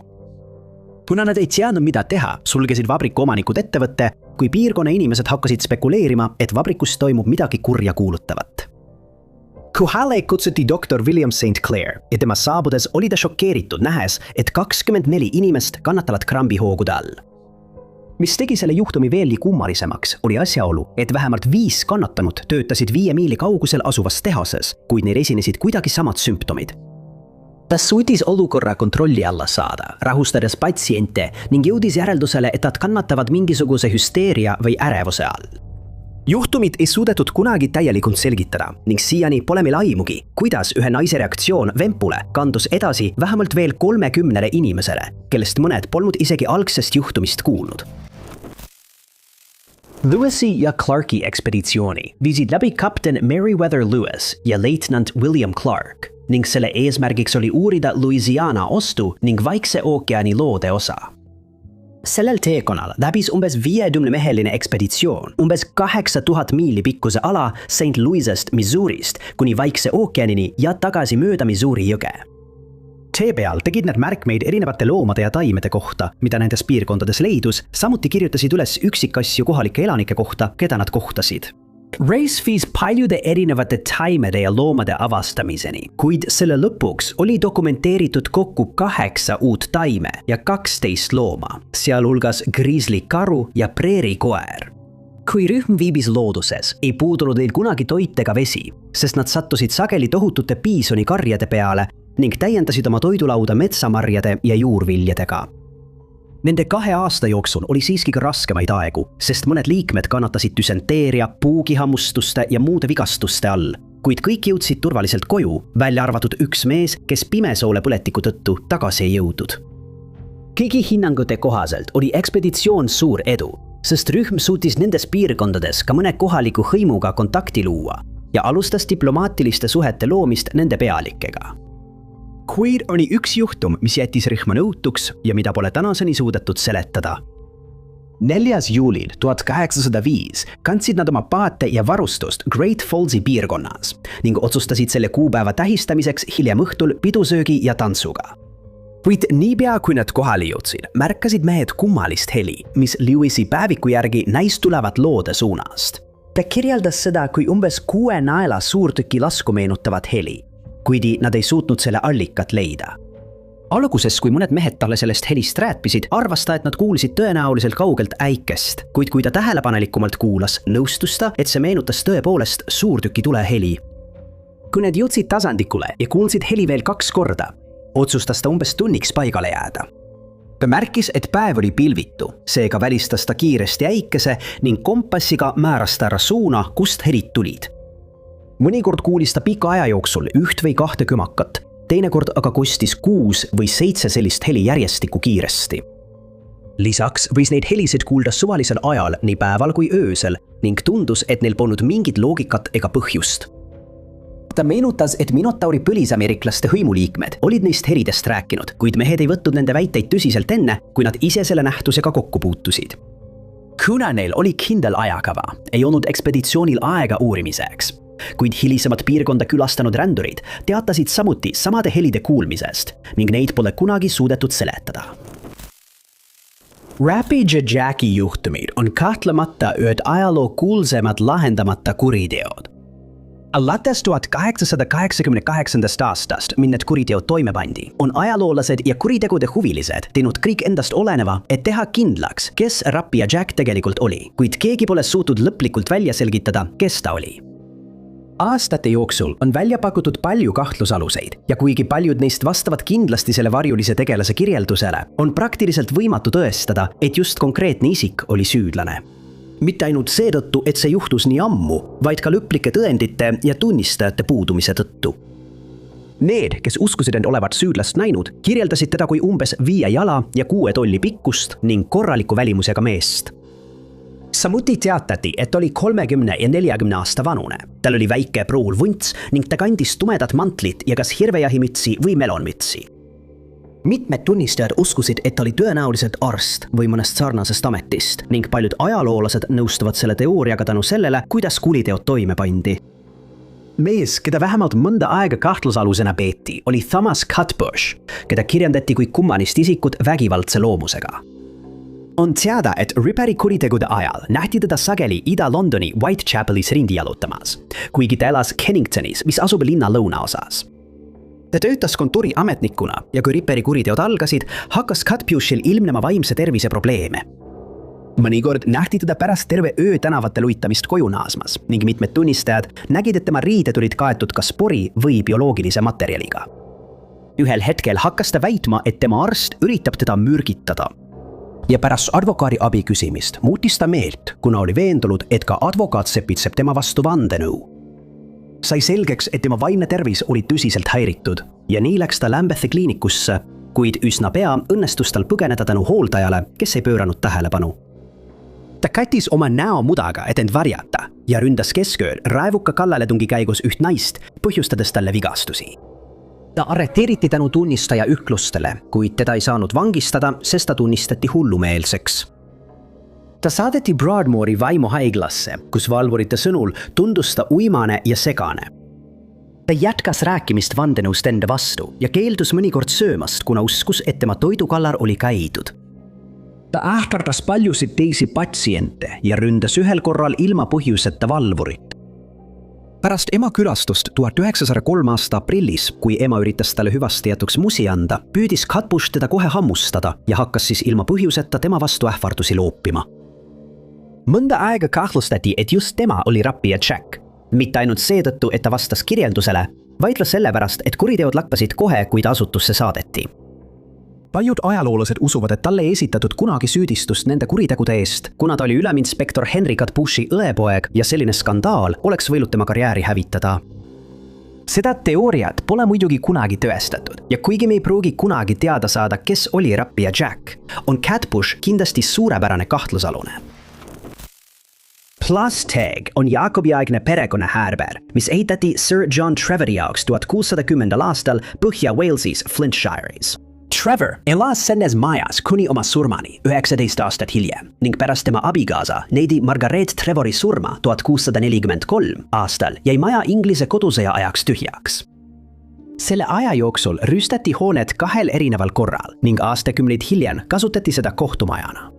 Kuna nad ei teadnud, mida teha, sulgesid vabriku omanikud ettevõtte, kui piirkonna inimesed hakkasid spekuleerima, et vabrikus toimub midagi kurja kuulutavat. Kohale kutsuti doktor William St. Clair ja tema saabudes oli ta šokeeritud nähes, et 24 inimest kannatavad krambihoogude all. Mis tegi selle juhtumi veelgi kummalisemaks, oli asjaolu, et vähemalt 5 kannatanut töötasid 5 miili kaugusel asuvas tehases, kuid neil esinesid kuidagi samad sümptomid. Ta suutis olukorra kontrolli alla saada, rahustades patsiente ning jõudis järeldusele, et nad kannatavad mingisuguse hüsteeria või ärevuse all. Juhtumit ei suudetud kunagi täielikult selgitada ning siiani pole meil aimugi, kuidas ühe naise reaktsioon vempule kandus edasi vähemalt veel 30 inimesele, kellest mõned polnud isegi algsest juhtumist kuulnud. Lewisi ja Clarki ekspeditsiooni viisid läbi kapten Meriwether Lewis ja leitnant William Clark ning selle eesmärgiks oli uurida Louisiana ostu ning Vaikse ookeani loode osa. Sellel teekonnal läbis umbes 50-meheline ekspeditsioon umbes 8000 miili pikkuse ala St. Louisest, Missourist kuni Vaikse ookeanini ja tagasi mööda Missouri jõge. Tee peal tegid nad märkmeid erinevate loomade ja taimede kohta, mida nendes piirkondades leidus, samuti kirjutasid üles üksikasju kohalike elanike kohta, keda nad kohtasid. Race viis paljude erinevate taimede ja loomade avastamiseni, kuid selle lõpuks oli dokumenteeritud kokku 8 uut taime ja 12 looma, sealhulgas griislikaru ja preerikoer. Kui rühm viibis looduses, ei puudunud neil kunagi toit ega vesi, sest nad sattusid sageli tohutute piisonikarjade peale ning täiendasid oma toidulauda metsamarjade ja juurviljadega. Nende 2 aasta jooksul oli siiski ka raskemaid aegu, sest mõned liikmed kannatasid düsenteeria, puugihammustuste ja muude vigastuste all, kuid kõik jõudsid turvaliselt koju, välja arvatud üks mees, kes pimesoole põletiku tõttu tagasi ei jõudnud. Kõigi hinnangute kohaselt oli ekspeditsioon suur edu, sest rühm suutis nendes piirkondades ka mõne kohaliku hõimuga kontakti luua ja alustas diplomaatiliste suhete loomist nende pealikega. Kuid oli üks juhtum, mis jättis rühma nõutuks ja mida pole tänaseni suudetud seletada. 4. juulil 1805 kandsid nad oma paate ja varustust Great Fallsi piirkonnas ning otsustasid selle kuupäeva tähistamiseks hiljem õhtul pidusöögi ja tantsuga. Kuid niipea, kui nad kohale jõudsid, märkasid mehed kummalist heli, mis Lewisi päeviku järgi näis tulevat loode suunast. Ta kirjeldas seda kui umbes 6 naela suurtüki lasku meenutavat heli, kuidi nad ei suutnud selle allikat leida. Alguses, kui mõned mehed talle sellest helist rääpisid, arvas ta, et nad kuulsid tõenäoliselt kaugelt äikest, kuid kui ta tähelepanelikumalt kuulas, nõustus ta, et see meenutas tõepoolest suurtüki tuleheli. Kui need jõudsid tasandikule ja kuulsid heli veel 2 korda, otsustas ta umbes tunniks paigale jääda. Ta märkis, et päev oli pilvitu, seega välistas ta kiiresti äikese ning kompassiga määras ta ära suuna, kust helid tulid. Mõnikord kuulis ta pika aja jooksul 1 või 2 kõmakat, teinekord aga kostis 6 või 7 sellist heli järjestikku kiiresti. Lisaks võis neid helisid kuulda suvalisel ajal nii päeval kui öösel ning tundus, et neil polnud mingit loogikat ega põhjust. Ta meenutas, et Minotauri põlisameriklaste hõimuliikmed olid neist helidest rääkinud, kuid mehed ei võtnud nende väiteid tõsiselt enne, kui nad ise selle nähtusega kokku puutusid. Kuna neil oli kindel ajakava, ei olnud ekspeditsioonil aega uurimiseks, kuid hilisemad piirkonda külastanud rändurid teatasid samuti samade helide kuulmisest ning neid pole kunagi suudetud seletada. Rappy ja Jacki juhtumid on kahtlemata ühed ajaloo kuulsemad lahendamata kuriteod. Alates 1888. aastast, mil need kuriteod toime pandi, on ajaloolased ja kuritegude huvilised teinud kõik endast oleneva, et teha kindlaks, kes Rappy ja Jack tegelikult oli, kuid keegi pole suutnud lõplikult välja selgitada, kes ta oli. Aastate jooksul on välja pakutud palju kahtlusaluseid ja kuigi paljud neist vastavad kindlasti selle varjulise tegelase kirjeldusele, on praktiliselt võimatu tõestada, et just konkreetne isik oli süüdlane. Mitte ainult seetõttu, et see juhtus nii ammu, vaid ka lõplike tõendite ja tunnistajate puudumise tõttu. Need, kes uskusid end olevat süüdlast näinud, kirjeldasid teda kui umbes 5 jala ja 6 tolli pikkust ning korraliku välimusega meest. Samuti teatati, et oli 30 ja 40 aasta vanune. Tal oli väike pruul vunts ning ta kandis tumedat mantlit ja kas hirvejahimütsi või melonmütsi. Mitmed tunnistajad uskusid, et ta oli tõenäoliselt arst või mõnest sarnasest ametist ning paljud ajaloolased nõustuvad selle teooriaga tänu sellele, kuidas kuriteod toime pandi. Mees, keda vähemalt mõnda aega kahtlusalusena peeti, oli Thomas Cutbush, keda kirjandati kui kummalist isikut vägivaldse loomusega. On teada, et Ripperi kuritegude ajal nähti teda sageli Ida-Londoni Whitechapelis rindi jalutamas, kuigi ta elas Kenningtonis, mis asub linna lõunaosas. Ta töötas kontori ametnikuna ja kui Ripperi kuriteod algasid, hakkas Cutbushil ilmnema vaimse tervise probleeme. Mõnikord nähti teda pärast terve öö tänavatel uitamist koju naasmas ning mitmed tunnistajad nägid, et tema riided olid kaetud kas pori või bioloogilise materjaliga. Ühel hetkel hakkas ta väitma, et tema arst üritab teda mürgitada. Ja pärast advokaadi abi küsimist muutis ta meelt, kuna oli veendunud, et ka advokaat sepitseb tema vastu vandenõu. Sai selgeks, et tema vaimne tervis oli tõsiselt häiritud ja nii läks ta Lambethi kliinikusse, kuid üsna pea õnnestus tal põgeneda tänu hooldajale, kes ei pööranud tähelepanu. Ta kattis oma näo mudaga, et end varjata ja ründas keskööl raevuka kallaletungi käigus üht naist, põhjustades talle vigastusi. Ta arreteeriti tänu tunnistaja ütlustele, kuid teda ei saanud vangistada, sest ta tunnistati hullumeelseks. Ta saadeti Broadmoori vaimuhaiglasse, kus valvurite sõnul tundus ta uimane ja segane. Ta jätkas rääkimist vandenõust enda vastu ja keeldus mõnikord söömast, kuna uskus, et tema toidukallar oli käidud. Ta ähvardas paljusid teisi patsiente ja ründas ühel korral ilma põhjuseta valvurit. Pärast ema külastust 1903 aasta aprillis, kui ema üritas talle hüvasti jätuks musi anda, püüdis Cutbush teda kohe hammustada ja hakkas siis ilma põhjuseta tema vastu ähvardusi loopima. Mõnda aega kahtlustati, et just tema oli Rappy ja Jack. Mitte ainult seetõttu, et ta vastas kirjeldusele, vaid ka sellepärast, et kuriteod lakkasid kohe, kui ta asutusse saadeti. Paljud ajaloolased usuvad, et talle ei esitatud kunagi süüdistust nende kuritegude eest, kuna ta oli üleminspektor Henry Cutbushi õepoeg ja selline skandaal oleks võinud tema karjääri hävitada. Seda teooriat pole muidugi kunagi tõestatud ja kuigi me ei pruugi kunagi teada saada, kes oli Rappy ja Jack, on Cutbush kindlasti suurepärane kahtlusalune. Plasteg on Jaakobi-aegne perekonna häärber, mis ehitati Sir John Trevori jaoks 1610. aastal Põhja-Walesis Flintshire'is. Trevor elas selles majas kuni oma surmani 19 aastat hiljem ning pärast tema abikaasa Lady Margaret Trevori surma 1643 aastal jäi maja Inglise kodusõja ajaks tühjaks. Selle aja jooksul rüüstati hooned 2 erineval korral ning aastakümneid hiljem kasutati seda kohtumajana.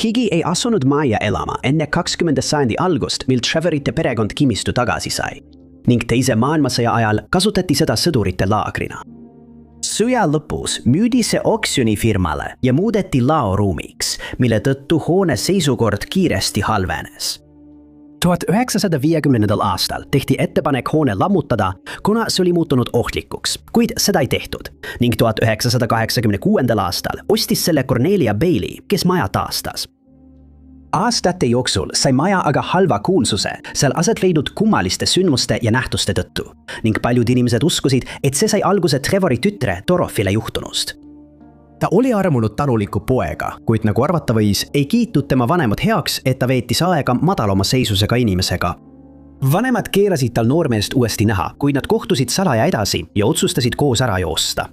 Keegi ei asunud majja elama enne 20. sajandi algust, mil Trevorite perekond kinnistu tagasi sai ning teise maailmasõja ajal kasutati seda sõdurite laagrina. Sõja lõpus müüdi see oksjonifirmale ja muudeti laoruumiks, mille tõttu hoone seisukord kiiresti halvenes. 1950. aastal tehti ettepanek hoone lammutada, kuna see oli muutunud ohtlikuks, kuid seda ei tehtud. Ning 1986. aastal ostis selle Cornelia Bailey, kes maja taastas. Aastate jooksul sai maja aga halva kuulsuse seal aset leidnud kummaliste sündmuste ja nähtuste tõttu. Ning paljud inimesed uskusid, et see sai alguse Trevori tütre Dorothyle juhtunust. Ta oli armunud taluliku poega, kuid nagu arvata võis, ei kiitud tema vanemad heaks, et ta veetis aega madalama seisusega inimesega. Vanemad keelasid tal noormeest uuesti näha, kuid nad kohtusid salaja edasi ja otsustasid koos ära joosta.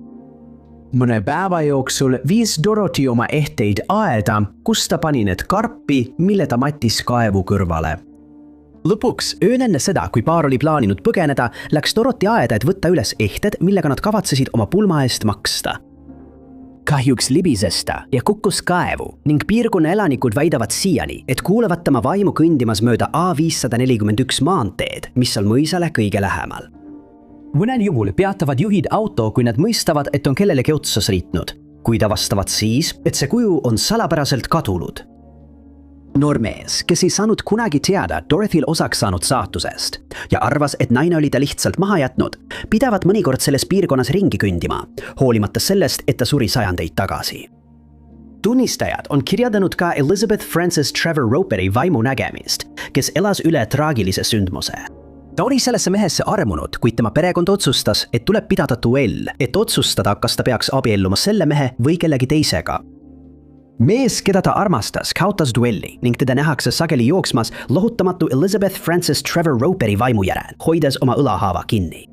Mõne päeva jooksul viis Dorothy oma ehteid aeda, kus ta pani need karpi, mille ta mattis kaevu kõrvale. Lõpuks, öön enne seda, kui paar oli plaaninud põgeneda, läks Dorothy aeda, et võtta üles ehted, millega nad kavatsesid oma pulma eest maksta. Kahjuks libises ta ja kukkus kaevu ning piirkonna elanikud väidavad siiani, et kuulevad tema vaimu kõndimas mööda A541 maanteed, mis on mõisale kõige lähemal. Mõnel juhul peatavad juhid auto, kui nad mõistavad, et on kellelegi otsa sõitnud, kuid avastavad siis, et see kuju on salapäraselt kadunud. Noormees, kes ei saanud kunagi teada Dorothyl osaks saanud saatusest ja arvas, et naine oli ta lihtsalt maha jätnud, pidavat mõnikord selles piirkonnas ringi kõndima, hoolimata sellest, et ta suri sajandeid tagasi. Tunnistajad on kirjadanud ka Elizabeth Frances Trevor Roperi vaimu nägemist, kes elas üle traagilise sündmuse. Ta oli sellesse mehesse armunud, kuid tema perekond otsustas, et tuleb pidada duell, et otsustada, kas ta peaks abielluma selle mehe või kellegi teisega. Mees, keda ta armastas, kaotas duelli ning teda nähakse sageli jooksmas lohutamatu Elizabeth Frances Trevor Roperi vaimu järel, hoides oma õlahaava kinni.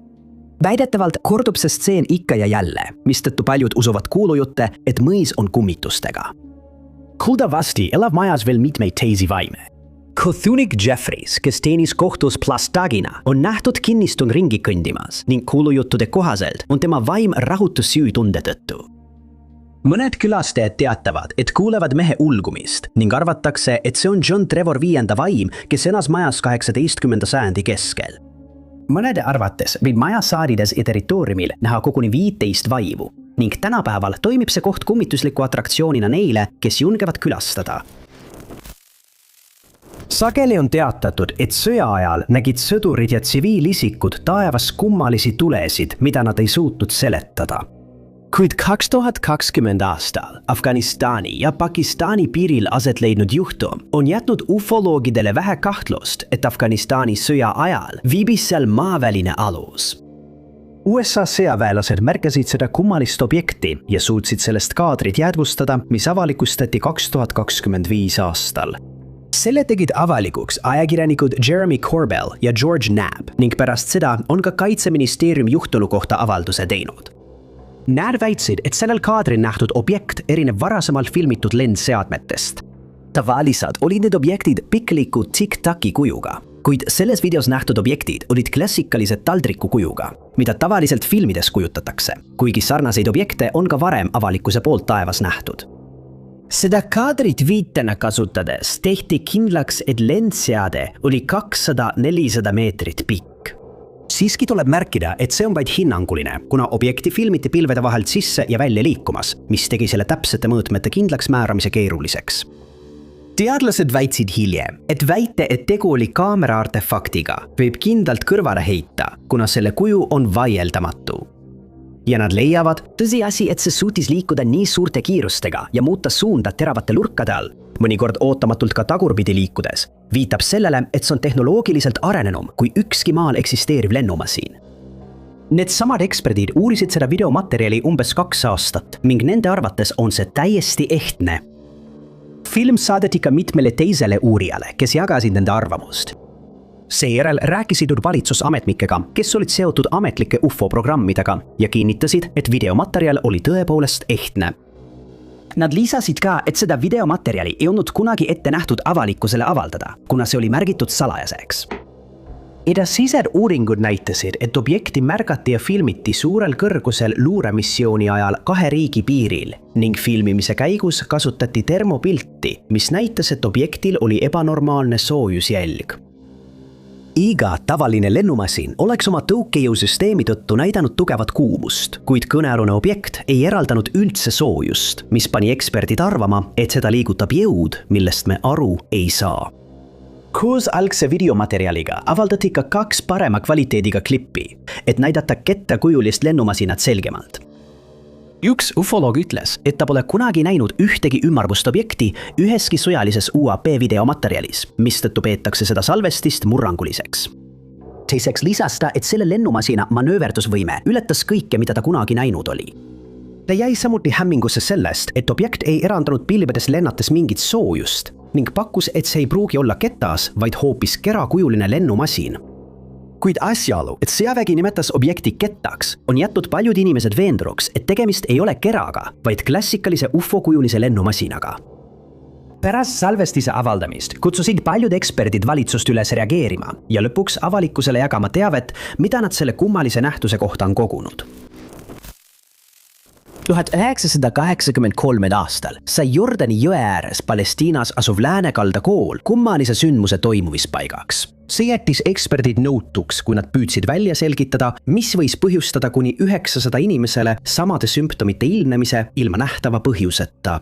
Väidetavalt kordub see stseen ikka ja jälle, mistõttu paljud usuvad kuulujutte, et mõis on kummitustega. Kuuldavasti elab majas veel mitmeid teisi vaime. Cthulhu Jeffries, kes teenis kohtus Plastagina, on nähtud kinnistun ringi kõndimas ning kuulujuttude kohaselt on tema vaim rahutus süütunde tõttu. Mõned külastajad teatavad, et kuulevad mehe ulgumist ning arvatakse, et see on John Trevor V vaim, kes elas majas 18. sajandi keskel. Mõnede arvates võib maja saarides ja territooriumil näha koguni 15 vaimu ning tänapäeval toimib see koht kummitusliku atraktsioonina neile, kes julgevad külastada. Sageli on teatatud, et sõja ajal nägid sõdurid ja tsiviilisikud taevas kummalisi tulesid, mida nad ei suutnud seletada. Kuid 2020 aastal Afganistani ja Pakistani piiril aset leidnud juhtum on jätnud ufoloogidele vähe kahtlust, et Afganistani sõja ajal viibis seal maaväline alus. USA sõjaväelased märkasid seda kummalist objekti ja suutsid sellest kaadrit jäädvustada, mis avalikustati 2025 aastal. Selle tegid avalikuks ajakirjanikud Jeremy Corbell ja George Knapp ning pärast seda on ka Kaitseministeerium juhtunu kohta avalduse teinud. Nad väitsid, et sellel kaadril nähtud objekt erineb varasemalt filmitud lendseadmetest. Tavaliselt olid need objektid pikliku tic-taci kujuga, kuid selles videos nähtud objektid olid klassikalised taldriku kujuga, mida tavaliselt filmides kujutatakse, kuigi sarnaseid objekte on ka varem avalikkuse poolt taevas nähtud. Seda kaadrit viitena kasutades tehti kindlaks, et lendseade oli 200-400 meetrit pikk. Siiski tuleb märkida, et see on vaid hinnanguline, kuna objekti filmiti pilvede vahelt sisse ja välja liikumas, mis tegi selle täpsete mõõtmete kindlaks määramise keeruliseks. Teadlased väitsid hiljem, et väite, et tegu oli kaamera artefaktiga, võib kindlalt kõrvale heita, kuna selle kuju on vaieldamatu. Ja nad leiavad, tõsiasi, et see suutis liikuda nii suurte kiirustega ja muuta suunda teravate lurkade all, mõnikord ootamatult ka tagurpidi liikudes, viitab sellele, et see on tehnoloogiliselt arenenum kui ükski maal eksisteeriv lennumasiin. Need samad eksperdid uurisid seda videomaterjali umbes 2 aastat ning nende arvates on see täiesti ehtne. Film saadeti ka mitmele teisele uurijale, kes jagasid nende arvamust. Seejärel rääkisid valitsusametnikega, kes olid seotud ametlike UFO-programmidega ja kinnitasid, et videomaterjal oli tõepoolest ehtne. Nad lisasid ka, et seda videomaterjali ei olnud kunagi ette nähtud avalikkusele avaldada, kuna see oli märgitud salajaseks. Edasised uuringud näitasid, et objekti märgati ja filmiti suurel kõrgusel luuremissiooni ajal 2 riigi piiril ning filmimise käigus kasutati termopilti, mis näitas, et objektil oli ebanormaalne soojusjälg. Iga tavaline lennumasin oleks oma tõukejõusüsteemi tõttu näidanud tugevat kuumust, kuid kõnealune objekt ei eraldanud üldse soojust, mis pani eksperdid arvama, et seda liigutab jõud, millest me aru ei saa. Koos algse videomaterjaliga avaldati ka 2 parema kvaliteediga klippi, et näidata kettakujulist lennumasinat selgemalt. Üks ufoloog ütles, et ta pole kunagi näinud ühtegi ümmargust objekti üheski sõjalises UAP videomaterjalis, mistõttu peetakse seda salvestist murranguliseks. Teiseks lisas ta, et selle lennumasina manööverdusvõime ületas kõike, mida ta kunagi näinud oli. Ta jäi samuti hämmingusse sellest, et objekt ei erandanud pilvedes lennates mingit soojust ning pakkus, et see ei pruugi olla ketas, vaid hoopis kerakujuline lennumasin. Kuid asjaolu, et sõjavägi nimetas objekti kettaks, on jätnud paljud inimesed veenduruks, et tegemist ei ole keraga, vaid klassikalise UFO-kujulise lennumasinaga. Pärast salvestise avaldamist kutsusid paljud eksperdid valitsust üles reageerima ja lõpuks avalikkusele jagama teavet, mida nad selle kummalise nähtuse kohta on kogunud. 1983 aastal sai Jordani jõe ääres Palestiinas asuv Läänekalda kool kummalise sündmuse toimumispaigaks. See jättis eksperdid nõutuks, kui nad püüdsid välja selgitada, mis võis põhjustada kuni 900 inimesele samade sümptomite ilmnemise ilma nähtava põhjuseta.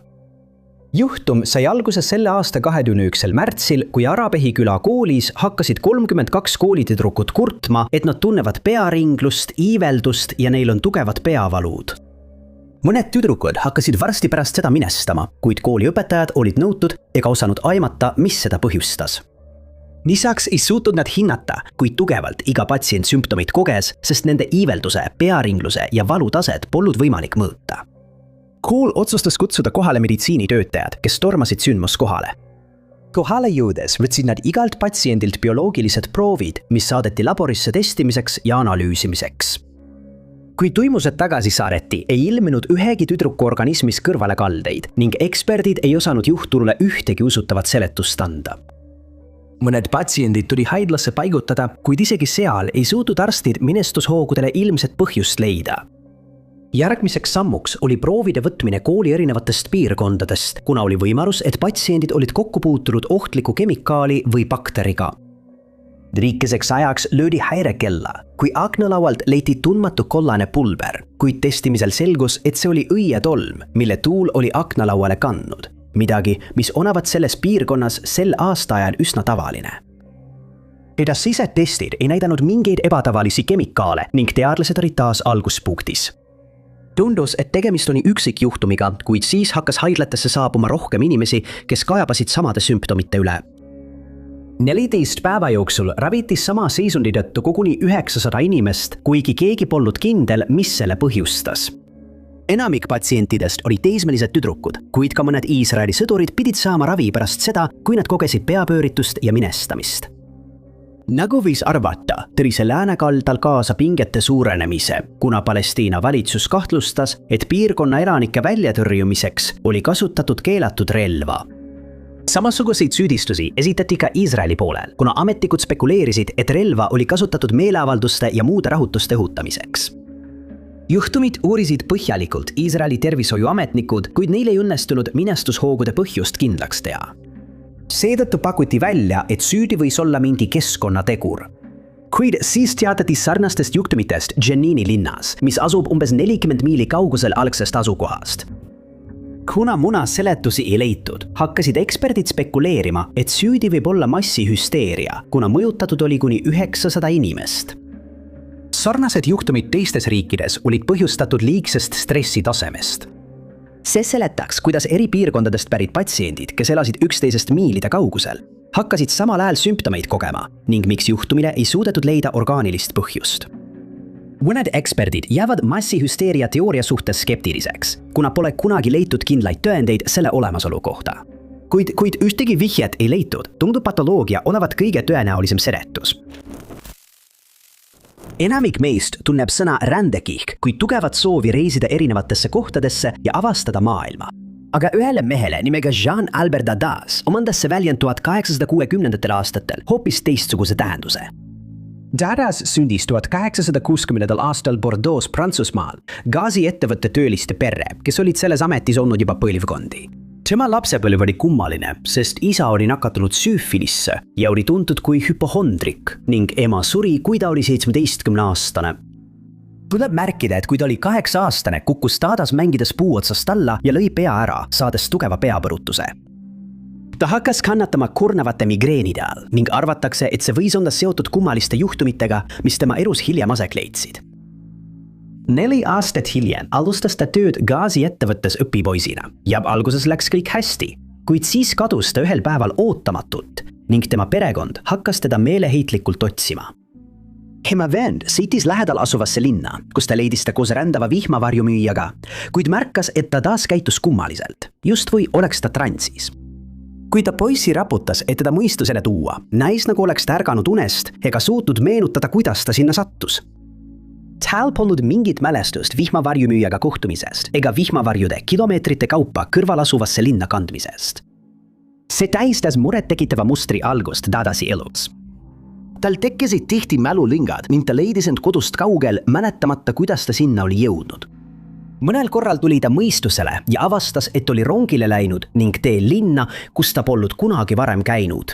Juhtum sai alguse selle aasta 21. märtsil, kui Arabehi küla koolis hakkasid 32 koolitüdrukut kurtma, et nad tunnevad pearinglust, iiveldust ja neil on tugevad peavalud. Mõned tüdrukud hakkasid varsti pärast seda minestama, kuid kooliõpetajad olid nõutud ega osanud aimata, mis seda põhjustas. Lisaks ei suutnud nad hinnata, kui tugevalt iga patsient sümptomid koges, sest nende iivelduse, pearingluse ja valutaset polnud võimalik mõõta. Kool otsustas kutsuda kohale meditsiinitöötajad, kes tormasid sündmuskohale. Kohale jõudes võtsid nad igalt patsiendilt bioloogilised proovid, mis saadeti laborisse testimiseks ja analüüsimiseks. Kui tuimused tagasi saareti, ei ilminud ühegi tüdruku organismis kõrvalekaldeid ning eksperdid ei osanud juhtunule ühtegi usutavat seletust anda. Mõned patsiendid tuli haiglasse paigutada, kuid isegi seal ei suutnud arstid minestushoogudele ilmset põhjust leida. Järgmiseks sammuks oli proovide võtmine kooli erinevatest piirkondadest, kuna oli võimalus, et patsiendid olid kokku puutunud ohtliku kemikaali või bakteriga. Riikeseks ajaks löödi häirekella, kui aknalaualt leiti tundmatu kollane pulber, kuid testimisel selgus, et see oli õietolm, mille tuul oli aknalauale kandnud. Midagi, mis onavat selles piirkonnas sel aastaajal üsna tavaline. Edasised testid ei näidanud mingeid ebatavalisi kemikaale ning teadlased olid taas alguspunktis. Tundus, et tegemist oli üksikjuhtumiga, kuid siis hakkas haiglatesse saabuma rohkem inimesi, kes kaebasid samade sümptomite üle. 14 päeva jooksul raviti sama seisundi tõttu koguni 900 inimest, kuigi keegi polnud kindel, mis selle põhjustas. Enamik patsientidest olid teismelised tüdrukud, kuid ka mõned Iisraeli sõdurid pidid saama ravi pärast seda, kui nad kogesid peapööritust ja minestamist. Nagu võis arvata, tõi see läänekaldal kaasa pingete suurenemise, kuna Palestiina valitsus kahtlustas, et piirkonna elanike väljatõrjumiseks oli kasutatud keelatud relva. Samasuguseid süüdistusi esitati ka Iisraeli poolel, kuna ametnikud spekuleerisid, et relva oli kasutatud meeleavalduste ja muude rahutuste õhutamiseks. Juhtumid uurisid põhjalikult Iisraeli tervishoiuametnikud, kuid neil ei õnnestunud minestushoogude põhjust kindlaks teha. Seetõttu pakuti välja, et süüdi võis olla mingi keskkonnategur. Kuid siis teatati sarnastest juhtumitest Jenini linnas, mis asub umbes 40 miili kaugusel algsest asukohast. Kuna muna seletusi ei leitud, hakkasid eksperdid spekuleerima, et süüdi võib olla massihüsteeria, kuna mõjutatud oli kuni 900 inimest. Sarnased juhtumid teistes riikides olid põhjustatud liigsest stressitasemest. See seletaks, kuidas eri piirkondadest pärit patsiendid, kes elasid üksteisest miilide kaugusel, hakkasid samal ajal sümptomeid kogema ning miks juhtumile ei suudetud leida orgaanilist põhjust. Mõned eksperdid jäävad massihüsteeria teooria suhtes skeptiliseks, kuna pole kunagi leitud kindlaid tõendeid selle olemasolu kohta. Kuid ühtegi vihjet ei leitud, tundub patoloogia olevat kõige tõenäolisem seletus. Enamik meist tunneb sõna rändekihk, kui tugevat soovi reisida erinevatesse kohtadesse ja avastada maailma. Aga ühele mehele nimega Jean-Albert Dadas omandas see väljend 1860. aastatel hoopis teistsuguse tähenduse. Dadas sündis 1860. aastal Bordeaux, Prantsusmaal, gaasiettevõtte tööliste perre, kes olid selles ametis olnud juba põlvkondi. Tema lapsepõlv oli kummaline, sest isa oli nakatunud süüfilisse ja oli tuntud kui hüpohondrik ning ema suri, kui ta oli 17-aastane. Tuleb märkida, et kui ta oli 8-aastane, kukkus Dadas mängides puu otsast alla ja lõi pea ära, saades tugeva peapõrutuse. Ta hakkas kannatama kurnavate migreenide all ning arvatakse, et see võis olla seotud kummaliste juhtumitega, mis tema elus hiljem aset leidsid. 4 aastat hiljem alustas ta tööd gaasiettevõttes õpipoisina ja alguses läks kõik hästi, kuid siis kadus ta ühel päeval ootamatult ning tema perekond hakkas teda meeleheitlikult otsima. Tema vend sõitis lähedal asuvasse linna, kus ta leidis ta koos rändava vihmavarjumüüjaga, kuid märkas, et ta taas käitus kummaliselt, just või oleks ta transis. Kui ta poissi raputas, et teda mõistusele tuua, näis nagu oleks ta ärganud unest ega suutnud meenutada, kuidas ta sinna sattus. Tal polnud mingit mälestust vihmavarjumüüjaga kohtumisest ega vihmavarjude kilomeetrite kaupa kõrval asuvasse linna kandmisest. See tähistas muret tekitava mustri algust Dadasi elus. Tal tekkisid tihti mälulingad ning ta leidis end kodust kaugel, mäletamata, kuidas ta sinna oli jõudnud. Mõnel korral tuli ta mõistusele ja avastas, et oli rongile läinud ning teel linna, kus ta polnud kunagi varem käinud.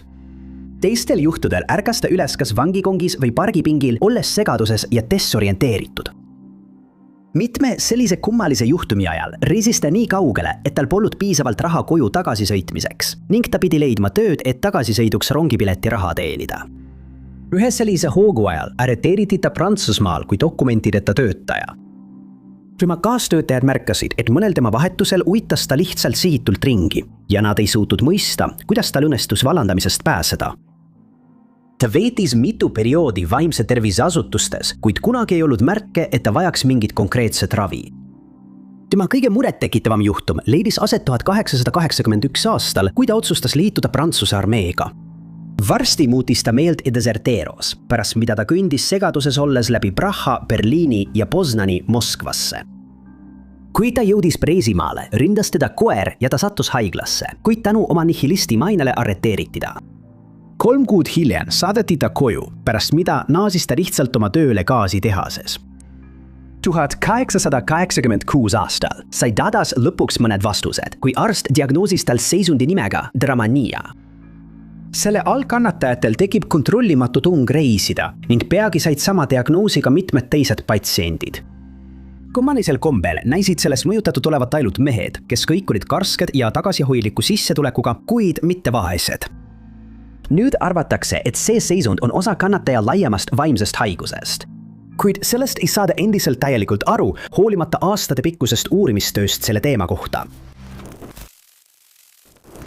Teistel juhtudel ärkas ta üles kas vangikongis või pargipingil, olles segaduses ja desorienteeritud. Mitme sellise kummalise juhtumi ajal reisis ta nii kaugele, et tal polnud piisavalt raha koju tagasisõitmiseks ning ta pidi leidma tööd, et tagasisõiduks rongipileti raha teenida. Ühe sellise hoogu ajal arreteeriti ta Prantsusmaal kui dokumentideta töötaja. Tema kaastöötajad märkasid, et mõnel tema vahetusel uitas ta lihtsalt sihitult ringi ja nad ei suutnud mõista, kuidas tal õnnestus vallandamisest pääseda. Ta veetis mitu perioodi vaimse terviseasutustes, kuid kunagi ei olnud märke, et ta vajaks mingit konkreetset ravi. Tema kõige murettekitavam juhtum leidis aset 1881 aastal, kui ta otsustas liituda Prantsuse armeega. Varsti muutis ta meelt deserteeros, pärast mida ta kõndis segaduses olles läbi Praha, Berliini ja Poznani Moskvasse. Kui ta jõudis Preisimaale, rindas teda koer ja ta sattus haiglasse, kuid tänu oma nihilisti mainele arreteeriti ta. 3 kuud hiljem saadeti ta koju, pärast mida naasis ta lihtsalt oma tööle gaasitehases. 1886 aastal sai Dadas lõpuks mõned vastused, kui arst diagnoosis tal seisundi nimega dramania. Selle all kannatajatel tekib kontrollimatu tung reisida ning peagi said sama diagnoosiga mitmed teised patsiendid. Kummalisel kombel näisid sellest mõjutatud olevat ainult mehed, kes kõik olid karsked ja tagasihoidliku sissetulekuga, kuid mitte vaesed. Nüüd arvatakse, et see seisund on osa kannataja laiemast vaimsest haigusest. Kuid sellest ei saada endiselt täielikult aru, hoolimata aastate pikkusest uurimistööst selle teema kohta.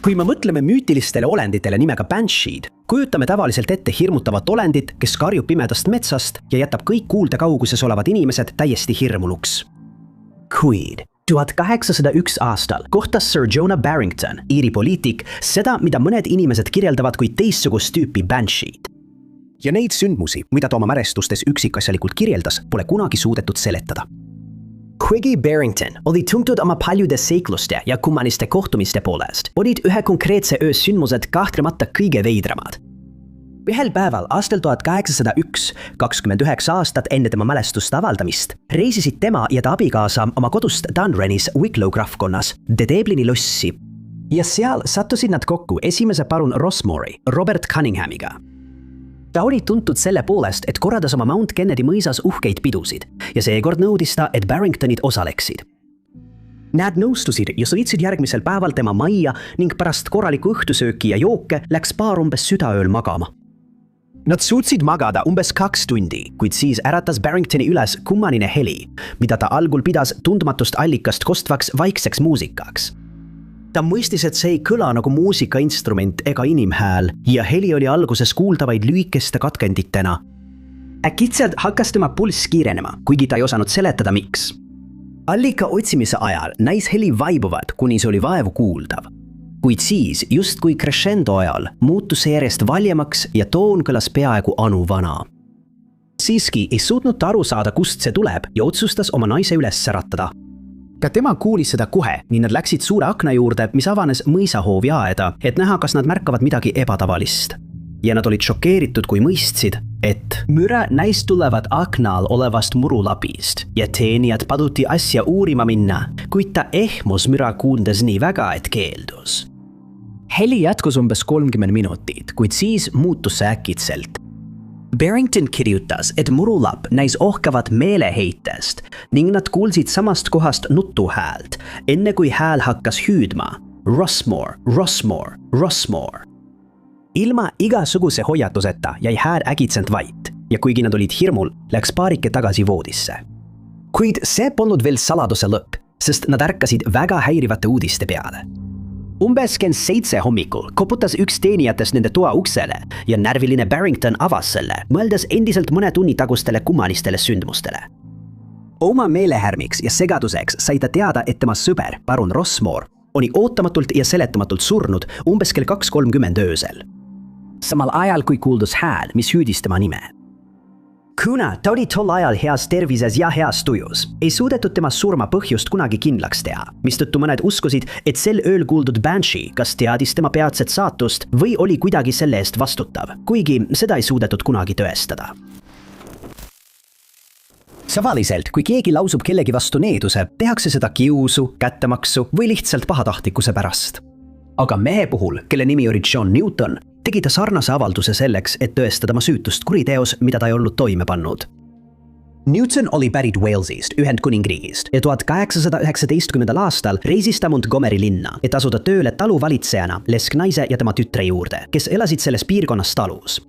Kui me mõtleme müütilistele olenditele nimega Bansheed, kujutame tavaliselt ette hirmutavat olendit, kes karjub pimedast metsast ja jätab kõik kuulde kauguses olevad inimesed täiesti hirmuluks. Kuid 1801 aastal kohtas Sir Jonah Barrington, Iiri poliitik, seda, mida mõned inimesed kirjeldavad kui teistsugust tüüpi Bansheed. Ja neid sündmusi, mida ta oma mälestustes üksikasjalikult kirjeldas, pole kunagi suudetud seletada. Kuigi Barrington oli tuntud oma paljude seikluste ja kummaliste kohtumiste poolest, olid ühe konkreetse öö sündmused kahtlemata kõige veidramad. Ühel päeval aastal 1801, 29 aastat enne tema mälestuste avaldamist, reisisid tema ja ta abikaasa oma kodust Dunrennis Wicklow krahvkonnas De Deblini lossi ja seal sattusid nad kokku esimese parun Rossmori, Robert Cunninghamiga. Ta oli tuntud selle poolest, et korraldas oma Mount Kennedy mõisas uhkeid pidusid ja seekord nõudis ta, et Barringtonid osaleksid. Nad nõustusid ja sõitsid järgmisel päeval tema majja ning pärast korralikku õhtusööki ja jooke läks paar umbes südaööl magama. Nad suutsid magada umbes 2 tundi, kuid siis äratas Barringtoni üles kummaline heli, mida ta algul pidas tundmatust allikast kostvaks vaikseks muusikaks. Ta mõistis, et see ei kõla nagu muusikainstrument ega inimhääl ja heli oli alguses kuuldavaid lühikeste katkenditena. Äkitselt hakkas tema pulss kiirenema, kuigi ta ei osanud seletada miks. Allika otsimise ajal näis heli vaibuvat, kuni see oli vaevu kuuldav. Kuid siis, justkui crescendo ajal, muutus see järjest valjemaks ja toon kõlas peaaegu anuvana. Siiski ei suutnud ta aru saada, kust see tuleb ja otsustas oma naise üles säratada. Ka tema kuulis seda kohe, nii nad läksid suure akna juurde, mis avanes mõisahoovi aeda, et näha, kas nad märkavad midagi ebatavalist. Ja nad olid šokeeritud, kui mõistsid, et müra näis tulevad aknal olevast murulapist ja teenijad paluti asja uurima minna, kuid ta ehmus müra kuuldes nii väga, et keeldus. Heli jätkus umbes 30 minutit, kuid siis muutus see äkitselt. Barrington kirjutas, et murulapp näis ohkavat meeleheitest ning nad kuulsid samast kohast nutuhäält, enne kui hääl hakkas hüüdma, Rossmore. Ilma igasuguse hoiatuseta jäi hääl äkitselt vait ja kuigi nad olid hirmul, läks paarike tagasi voodisse. Kuid see polnud veel saladuse lõpp, sest nad ärkasid väga häirivate uudiste peale. Umbes kell 7 hommikul koputas üks teenijatest nende toa uksele ja närviline Barrington avas selle, mõeldes endiselt mõne tunni tagustele kummalistele sündmustele. Oma meelehärmiks ja segaduseks sai ta teada, et tema sõber, parun Rossmore, oli ootamatult ja seletamatult surnud umbes kell 2:30 öösel. Samal ajal kui kuuldus hääl, mis hüüdis tema nime. Kuna ta oli tol ajal heas tervises ja heas tujus, ei suudetud tema surma põhjust kunagi kindlaks teha, mistõttu mõned uskusid, et sel ööl kuuldud Banshee kas teadis tema peatset saatust või oli kuidagi selle eest vastutav, kuigi seda ei suudetud kunagi tõestada. Tavaliselt, kui keegi lausub kellegi vastu needuse, tehakse seda kiusu, kättemaksu või lihtsalt pahatahtlikkuse pärast. Aga mehe puhul, kelle nimi oli John Newton, tegi ta sarnase avalduse selleks, et tõestada oma süütust kuriteos, mida ta ei olnud toime pannud. Newton oli pärit Walesist, Ühendkuningriigist ja 1819. aastal reisis ta Montgomery linna, et asuda tööle taluvalitsejana lesknaise ja tema tütre juurde, kes elasid selles piirkonnas talus.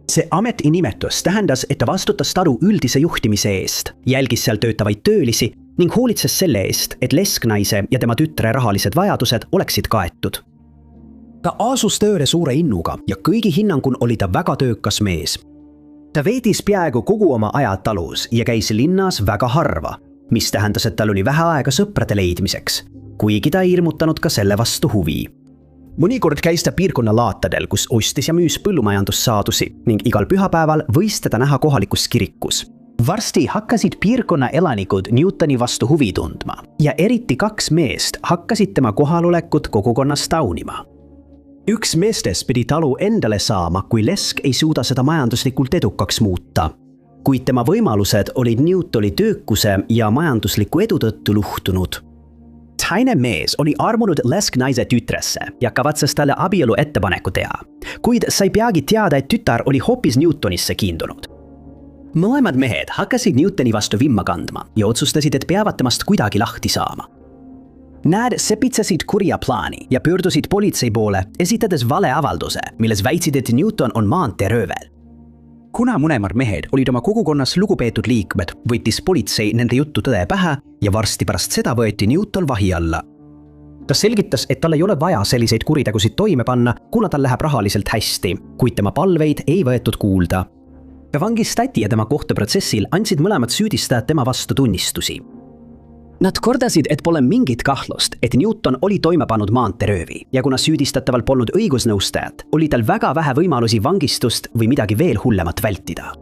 See ametinimetus tähendas, et ta vastutas talu üldise juhtimise eest, jälgis seal töötavaid töölisi ning hoolitses selle eest, et lesknaise ja tema tütre rahalised vajadused oleksid kaetud. Ta asus tööle suure innuga ja kõigi hinnangul oli ta väga töökas mees. Ta veetis peaaegu kogu oma aja talus ja käis linnas väga harva, mis tähendas, et tal oli vähe aega sõprade leidmiseks, kuigi ta ei hirmutanud ka selle vastu huvi. Mõnikord käis ta piirkonna laatadel, kus ostis ja müüs põllumajandussaadusi ning igal pühapäeval võis teda näha kohalikus kirikus. Varsti hakkasid piirkonna elanikud Newtoni vastu huvi tundma ja eriti 2 meest hakkasid tema kohalolekut kogukonnas taunima. Üks meestest pidi talu endale saama, kui lesk ei suuda seda majanduslikult edukaks muuta. Kuid tema võimalused olid Newtoni töökuse ja majandusliku edu tõttu luhtunud. Teine mees oli armunud lesknaise tütresse ja kavatses talle abielu ettepaneku teha, kuid sai peagi teada, et tütar oli hoopis Newtonisse kiindunud. Mõlemad mehed hakkasid Newtoni vastu vimma kandma ja otsustasid, et peavad temast kuidagi lahti saama. Nad sepitsesid kurja plaani ja pöördusid politsei poole, esitades valeavalduse, milles väitsid, et Newton on maanteeröövel. Kuna mõlemad mehed olid oma kogukonnas lugupeetud liikmed, võttis politsei nende juttu tõde pähe ja varsti pärast seda võeti Newton vahi alla. Ta selgitas, et tal ei ole vaja selliseid kuritegusid toime panna, kuna tal läheb rahaliselt hästi, kuid tema palveid ei võetud kuulda. Vangistati ja tema kohtuprotsessil andsid mõlemad süüdistajad tema vastu tunnistusi. Nad kordasid, et pole mingit kahtlust, et Newton oli toime pannud maanteeröövi ja kuna süüdistataval polnud õigusnõustajat, oli tal väga vähe võimalusi vangistust või midagi veel hullemat vältida.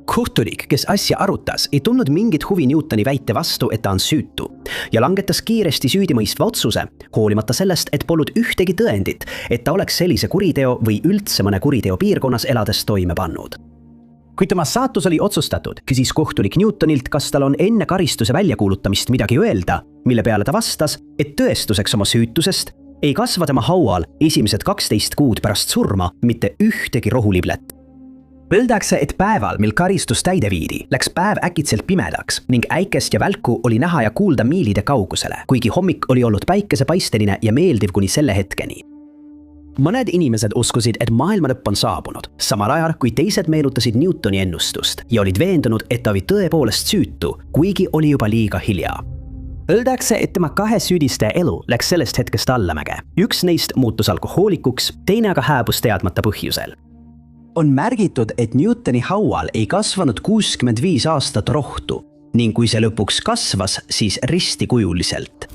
Kohtunik, kes asja arutas, ei tundnud mingit huvi Newtoni väite vastu, et ta on süütu ja langetas kiiresti süüdimõistva otsuse, hoolimata sellest, et polnud ühtegi tõendit, et ta oleks sellise kuriteo või üldse mõne kuriteo piirkonnas elades toime pannud. Kui tema saatus oli otsustatud, küsis kohtunik Newtonilt, kas tal on enne karistuse väljakuulutamist midagi öelda, mille peale ta vastas, et tõestuseks oma süütusest ei kasva tema haual esimesed 12 kuud pärast surma mitte ühtegi rohuliblet. Öeldakse, et päeval, mil karistus täide viidi, läks päev äkitselt pimedaks ning äikest ja välku oli näha ja kuulda miilide kaugusele, kuigi hommik oli olnud päikesepaisteline ja meeldiv kuni selle hetkeni. Mõned inimesed uskusid, et maailmalõpp on saabunud, samal ajal kui teised meenutasid Newtoni ennustust ja olid veendunud, et ta oli tõepoolest süütu, kuigi oli juba liiga hilja. Öeldakse, et tema 2 süüdistaja elu läks sellest hetkest allamäge. Üks neist muutus alkohoolikuks, teine aga hääbus teadmata põhjusel. On märgitud, et Newtoni haual ei kasvanud 65 aastat rohtu ning kui see lõpuks kasvas, siis ristikujuliselt.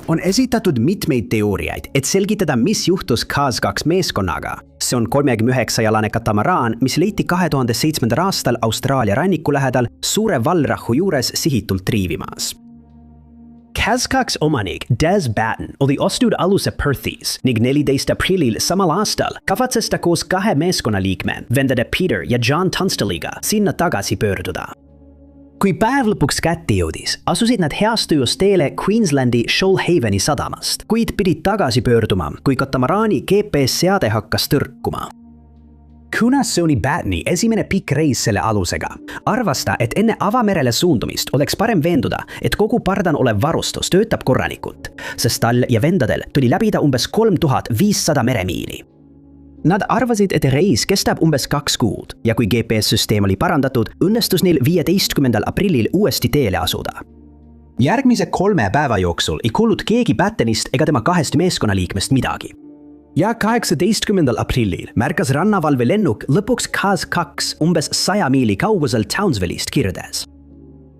On esitatud mitmeid teooriaid, et selgitada, mis juhtus KAZ-2 meeskonnaga. See on 39-jalane katamaraan, mis leiti 2007. aastal Austraalia ranniku lähedal suure vallrahu juures sihitult triivimas. KAZ-2 omanik Des Batten oli ostnud aluse Perthis ning 14. aprillil samal aastal kavatses ta koos 2 meeskonnaliikme, vendade Peter ja John Tunstaliga sinna tagasi pöörduda. Kui päev lõpuks kätte jõudis, asusid nad heas tujus teele Queenslandi Shoalhaveni sadamast, kuid pidid tagasi pöörduma, kui katamaraani GPS-seade hakkas tõrkuma. Kuna see oli Batteni esimene pikk reis selle alusega, arvas ta, et enne avamerele suundumist oleks parem veenduda, et kogu pardan olev varustus töötab korralikult, sest tal ja vendadel tuli läbida umbes 3500 meremiili. Nad arvasid, et reis kestab umbes 2 kuud ja kui GPS-süsteem oli parandatud, õnnestus neil 15. aprillil uuesti teele asuda. Järgmise 3 päeva jooksul ei kuulnud keegi Battenist ega tema 2 meeskonnaliikmest midagi. Ja 18. aprillil märkas rannavalve lennuk lõpuks KAZ-2 umbes 100 miili kaugusel Townsville'ist kirdes.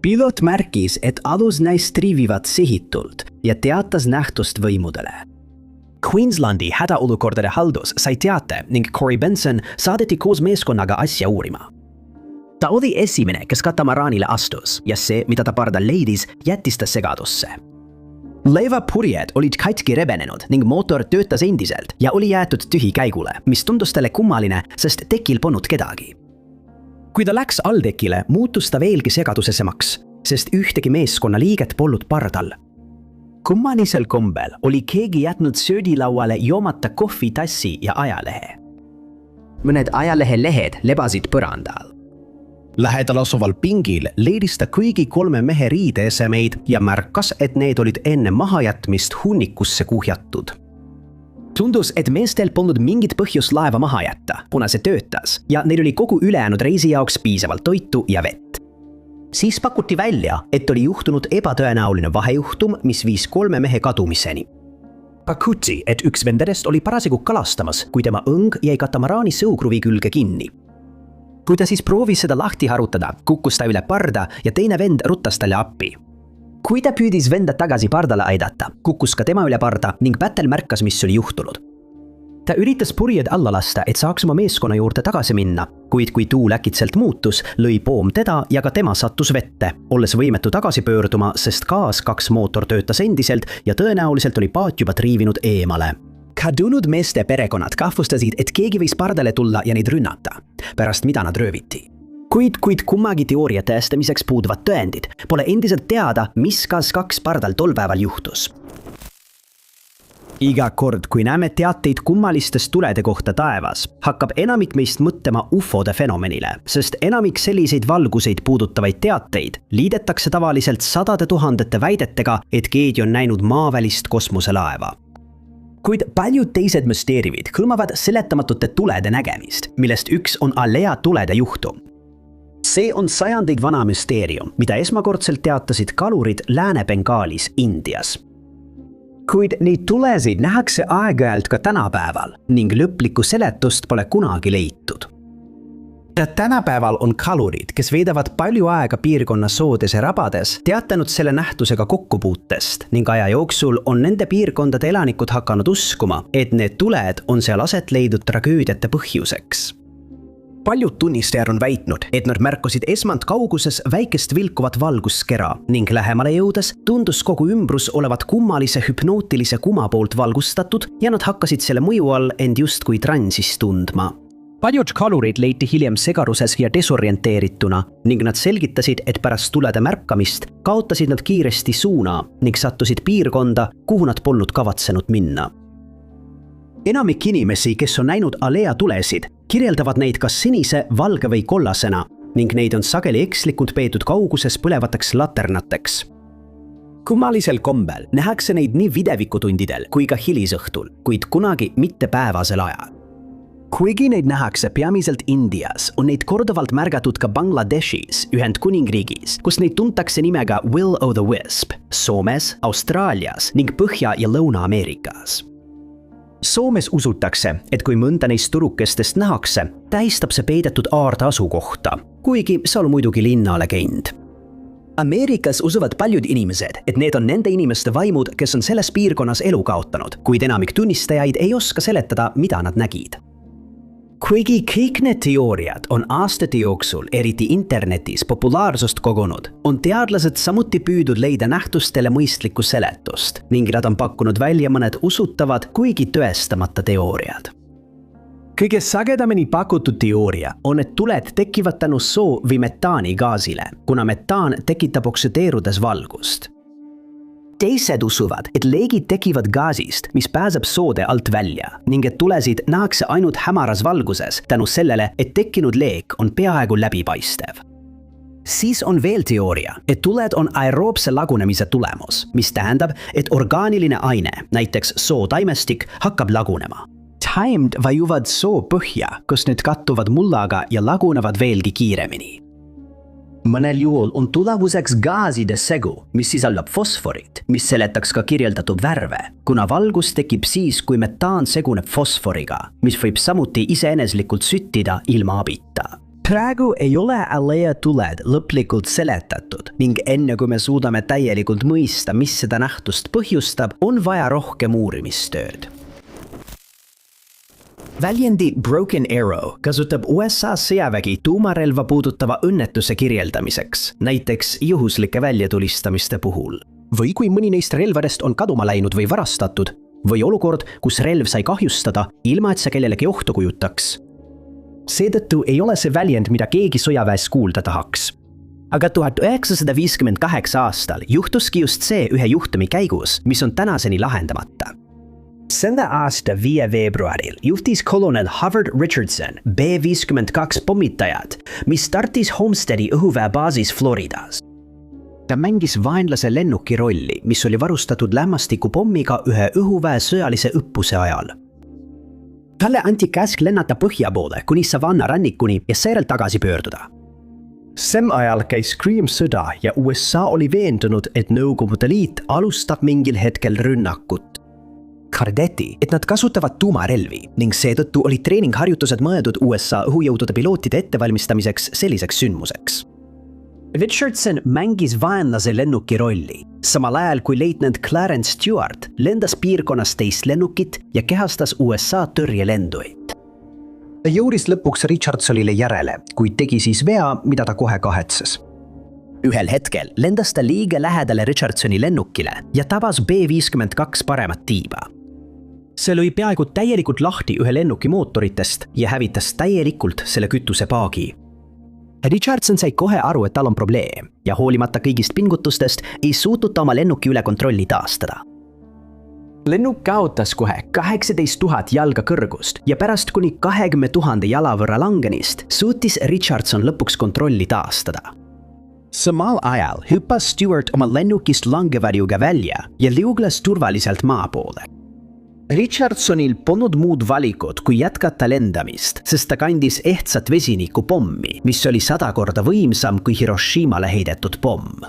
Pilot märkis, et alus näis triivivat sihitult ja teatas nähtust võimudele. Queenslandi hädaolukordade haldus sai teate ning Corey Benson saadeti koos meeskonnaga asja uurima. Ta oli esimene, kes katamaraanile astus ja see, mida ta pardal leidis, jättis ta segadusse. Laeva purjed olid katki rebenenud ning mootor töötas endiselt ja oli jäetud tühikäigule, mis tundus talle kummaline, sest tekil polnud kedagi. Kui ta läks alltekile, muutus ta veelgi segadusesemaks, sest ühtegi meeskonna liiget polnud pardal. Kummalisel kombel oli keegi jätnud söödilauale joomata kohvitassi ja ajalehe. Mõned ajalehe lehed lebasid põrandal. Lähedal asuval pingil leidis ta kõigi 3 mehe riideesemeid ja märkas, et need olid enne mahajätmist hunnikusse kuhjatud. Tundus, et meestel polnud mingit põhjust laeva maha jätta, kuna see töötas ja neil oli kogu ülejäänud reisi jaoks piisavalt toitu ja vett. Siis pakuti välja, et oli juhtunud ebatõenäoline vahejuhtum, mis viis 3 mehe kadumiseni. Pakuti, et üks vendadest oli parasjagu kalastamas, kui tema õng jäi katamaraani sõukruvi külge kinni. Kui ta siis proovis seda lahti harutada, kukkus ta üle parda ja teine vend ruttas talle appi. Kui ta püüdis venda tagasi pardale aidata, kukkus ka tema üle parda ning Battel märkas, mis oli juhtunud. Ta üritas purjed alla lasta, et saaks oma meeskonna juurde tagasi minna, kuid kui tuul äkitselt muutus, lõi poom teda ja ka tema sattus vette, olles võimetu tagasi pöörduma, sest KAZ-2 mootor töötas endiselt ja tõenäoliselt oli paat juba triivinud eemale. Kadunud meeste perekonnad kahvustasid, et keegi võis pardale tulla ja neid rünnata, pärast mida nad rööviti. Kuid kummagi teooria tõestamiseks puuduvad tõendid, pole endiselt teada, mis KAZ-2 pardal tol päeval juhtus. Iga kord, kui näeme teateid kummalistest tulede kohta taevas, hakkab enamik meist mõtlema ufode fenomenile, sest enamik selliseid valguseid puudutavaid teateid liidetakse tavaliselt 100 000 väidetega, et keegi on näinud maavälist kosmoselaeva. Kuid paljud teised müsteeriumid hõlmavad seletamatute tulede nägemist, millest üks on Alea tulede juhtum. See on sajandeid vana müsteerium, mida esmakordselt teatasid kalurid Lääne-Bengaalis, Indias. Kuid neid tulesid nähakse aeg-ajalt ka tänapäeval ning lõplikku seletust pole kunagi leitud. Tänapäeval on kalurid, kes veedavad palju aega piirkonna soodes ja rabades, teatanud selle nähtusega kokkupuutest ning aja jooksul on nende piirkondade elanikud hakanud uskuma, et need tuled on seal aset leidnud tragöödiate põhjuseks. Paljud tunnistajad on väitnud, et nad märkasid esmalt kauguses väikest vilkuvat valguskera ning lähemale jõudes tundus kogu ümbrus olevat kummalise hüpnootilise kuma poolt valgustatud ja nad hakkasid selle mõju all end justkui transis tundma. Paljud kalurid leiti hiljem segaruses ja desorienteerituna ning nad selgitasid, et pärast tulede märkamist kaotasid nad kiiresti suuna ning sattusid piirkonda, kuhu nad polnud kavatsenud minna. Enamik inimesi, kes on näinud Alea tulesid, kirjeldavad neid kas sinise, valge või kollasena ning neid on sageli ekslikult peetud kauguses põlevateks laternateks. Kummalisel kombel nähakse neid nii videvikutundidel kui ka hilisõhtul, kuid kunagi mitte päevasel ajal. Kuigi neid nähakse peamiselt Indias, on neid korduvalt märgatud ka Bangladeshis, Ühendkuningriigis, kus neid tuntakse nimega Will-o'-the-Wisp, Soomes, Austraalias ning Põhja- ja Lõuna-Ameerikas. Soomes usutakse, et kui mõnda neist turukestest nähakse, tähistab see peidetud aarde asukohta, kuigi see on muidugi linnalegend. Ameerikas usuvad paljud inimesed, et need on nende inimeste vaimud, kes on selles piirkonnas elu kaotanud, kuid enamik tunnistajaid ei oska seletada, mida nad nägid. Kuigi kõik need teooriad on aastate jooksul, eriti internetis, populaarsust kogunud, on teadlased samuti püüdnud leida nähtustele mõistlikku seletust ning nad on pakkunud välja mõned usutavad, kuigi tõestamata teooriad. Kõige sagedamini pakutud teooria on, et tuled tekivad tänu soo- või metaanigaasile, kuna metaan tekitab oksüdeerudes valgust. Teised usuvad, et leegid tekivad gaasist, mis pääseb soode alt välja ning et tulesid nähakse ainult hämaras valguses tänu sellele, et tekkinud leek on peaaegu läbipaistev. Siis on veel teooria, et tuled on aeroobse lagunemise tulemus, mis tähendab, et orgaaniline aine, näiteks sootaimestik, hakkab lagunema. Taimed vajuvad soo põhja, kus need kattuvad mullaga ja lagunevad veelgi kiiremini. Mõnel juhul on tulemuseks gaaside segu, mis sisaldab fosforit, mis seletaks ka kirjeldatud värve, kuna valgus tekib siis, kui metaan seguneb fosforiga, mis võib samuti iseeneslikult süttida ilma abita. Praegu ei ole Alea tuled lõplikult seletatud ning enne kui me suudame täielikult mõista, mis seda nähtust põhjustab, on vaja rohkem uurimistööd. Väljendi Broken Arrow kasutab USA sõjavägi tuumarelva puudutava õnnetuse kirjeldamiseks, näiteks juhuslike väljatulistamiste puhul. Või kui mõni neist relvadest on kaduma läinud või varastatud, või olukord, kus relv sai kahjustada, ilma et see kellelegi ohtu kujutaks. Seetõttu ei ole see väljend, mida keegi sõjaväes kuulda tahaks. Aga 1958 aastal juhtuski just see ühe juhtumi käigus, mis on tänaseni lahendamata. Selle aasta 5. veebruaril juhtis kolonel Howard Richardson B-52 pommitajad, mis startis Homesteadi õhuväebaasis Floridas. Ta mängis vaenlase lennuki rolli, mis oli varustatud lämmastikupommiga ühe õhuväe sõjalise õppuse ajal. Talle anti käsk lennata põhja poole kuni Savanna rannikuni ja seejärel tagasi pöörduda. Sel ajal käis Krimm sõda ja USA oli veendunud, et Nõukogude Liit alustab mingil hetkel rünnakut. Kardeti, et nad kasutavad tuumarelvi ning seetõttu olid treeningharjutused mõeldud USA õhujõudude pilootide ettevalmistamiseks selliseks sündmuseks. Richardson mängis vaenlase lennuki rolli, samal ajal kui leitnant Clarence Stewart lendas piirkonnas teist lennukit ja kehastas USA tõrjelenduid. Ta jõudis lõpuks Richardsonile järele, kuid tegi siis vea, mida ta kohe kahetses. Ühel hetkel lendas ta liiga lähedale Richardsoni lennukile ja tabas B-52 paremat tiiba. See lõi peaaegu täielikult lahti ühe lennuki mootoritest ja hävitas täielikult selle kütusepaagi. Richardson sai kohe aru, et tal on probleem ja hoolimata kõigist pingutustest ei suutnud ta oma lennuki üle kontrolli taastada. Lennuk kaotas kohe 18 000 jalga kõrgust ja pärast kuni 20 000 jala võrra langenist suutis Richardson lõpuks kontrolli taastada. Samal ajal hüppas Stewart oma lennukist langevarjuga välja ja liugles turvaliselt maa poole. Richardsonil polnud muud valikut kui jätkata lendamist, sest ta kandis ehtsat vesinikupommi, mis oli 100 korda võimsam kui Hiroshimale heidetud pomm.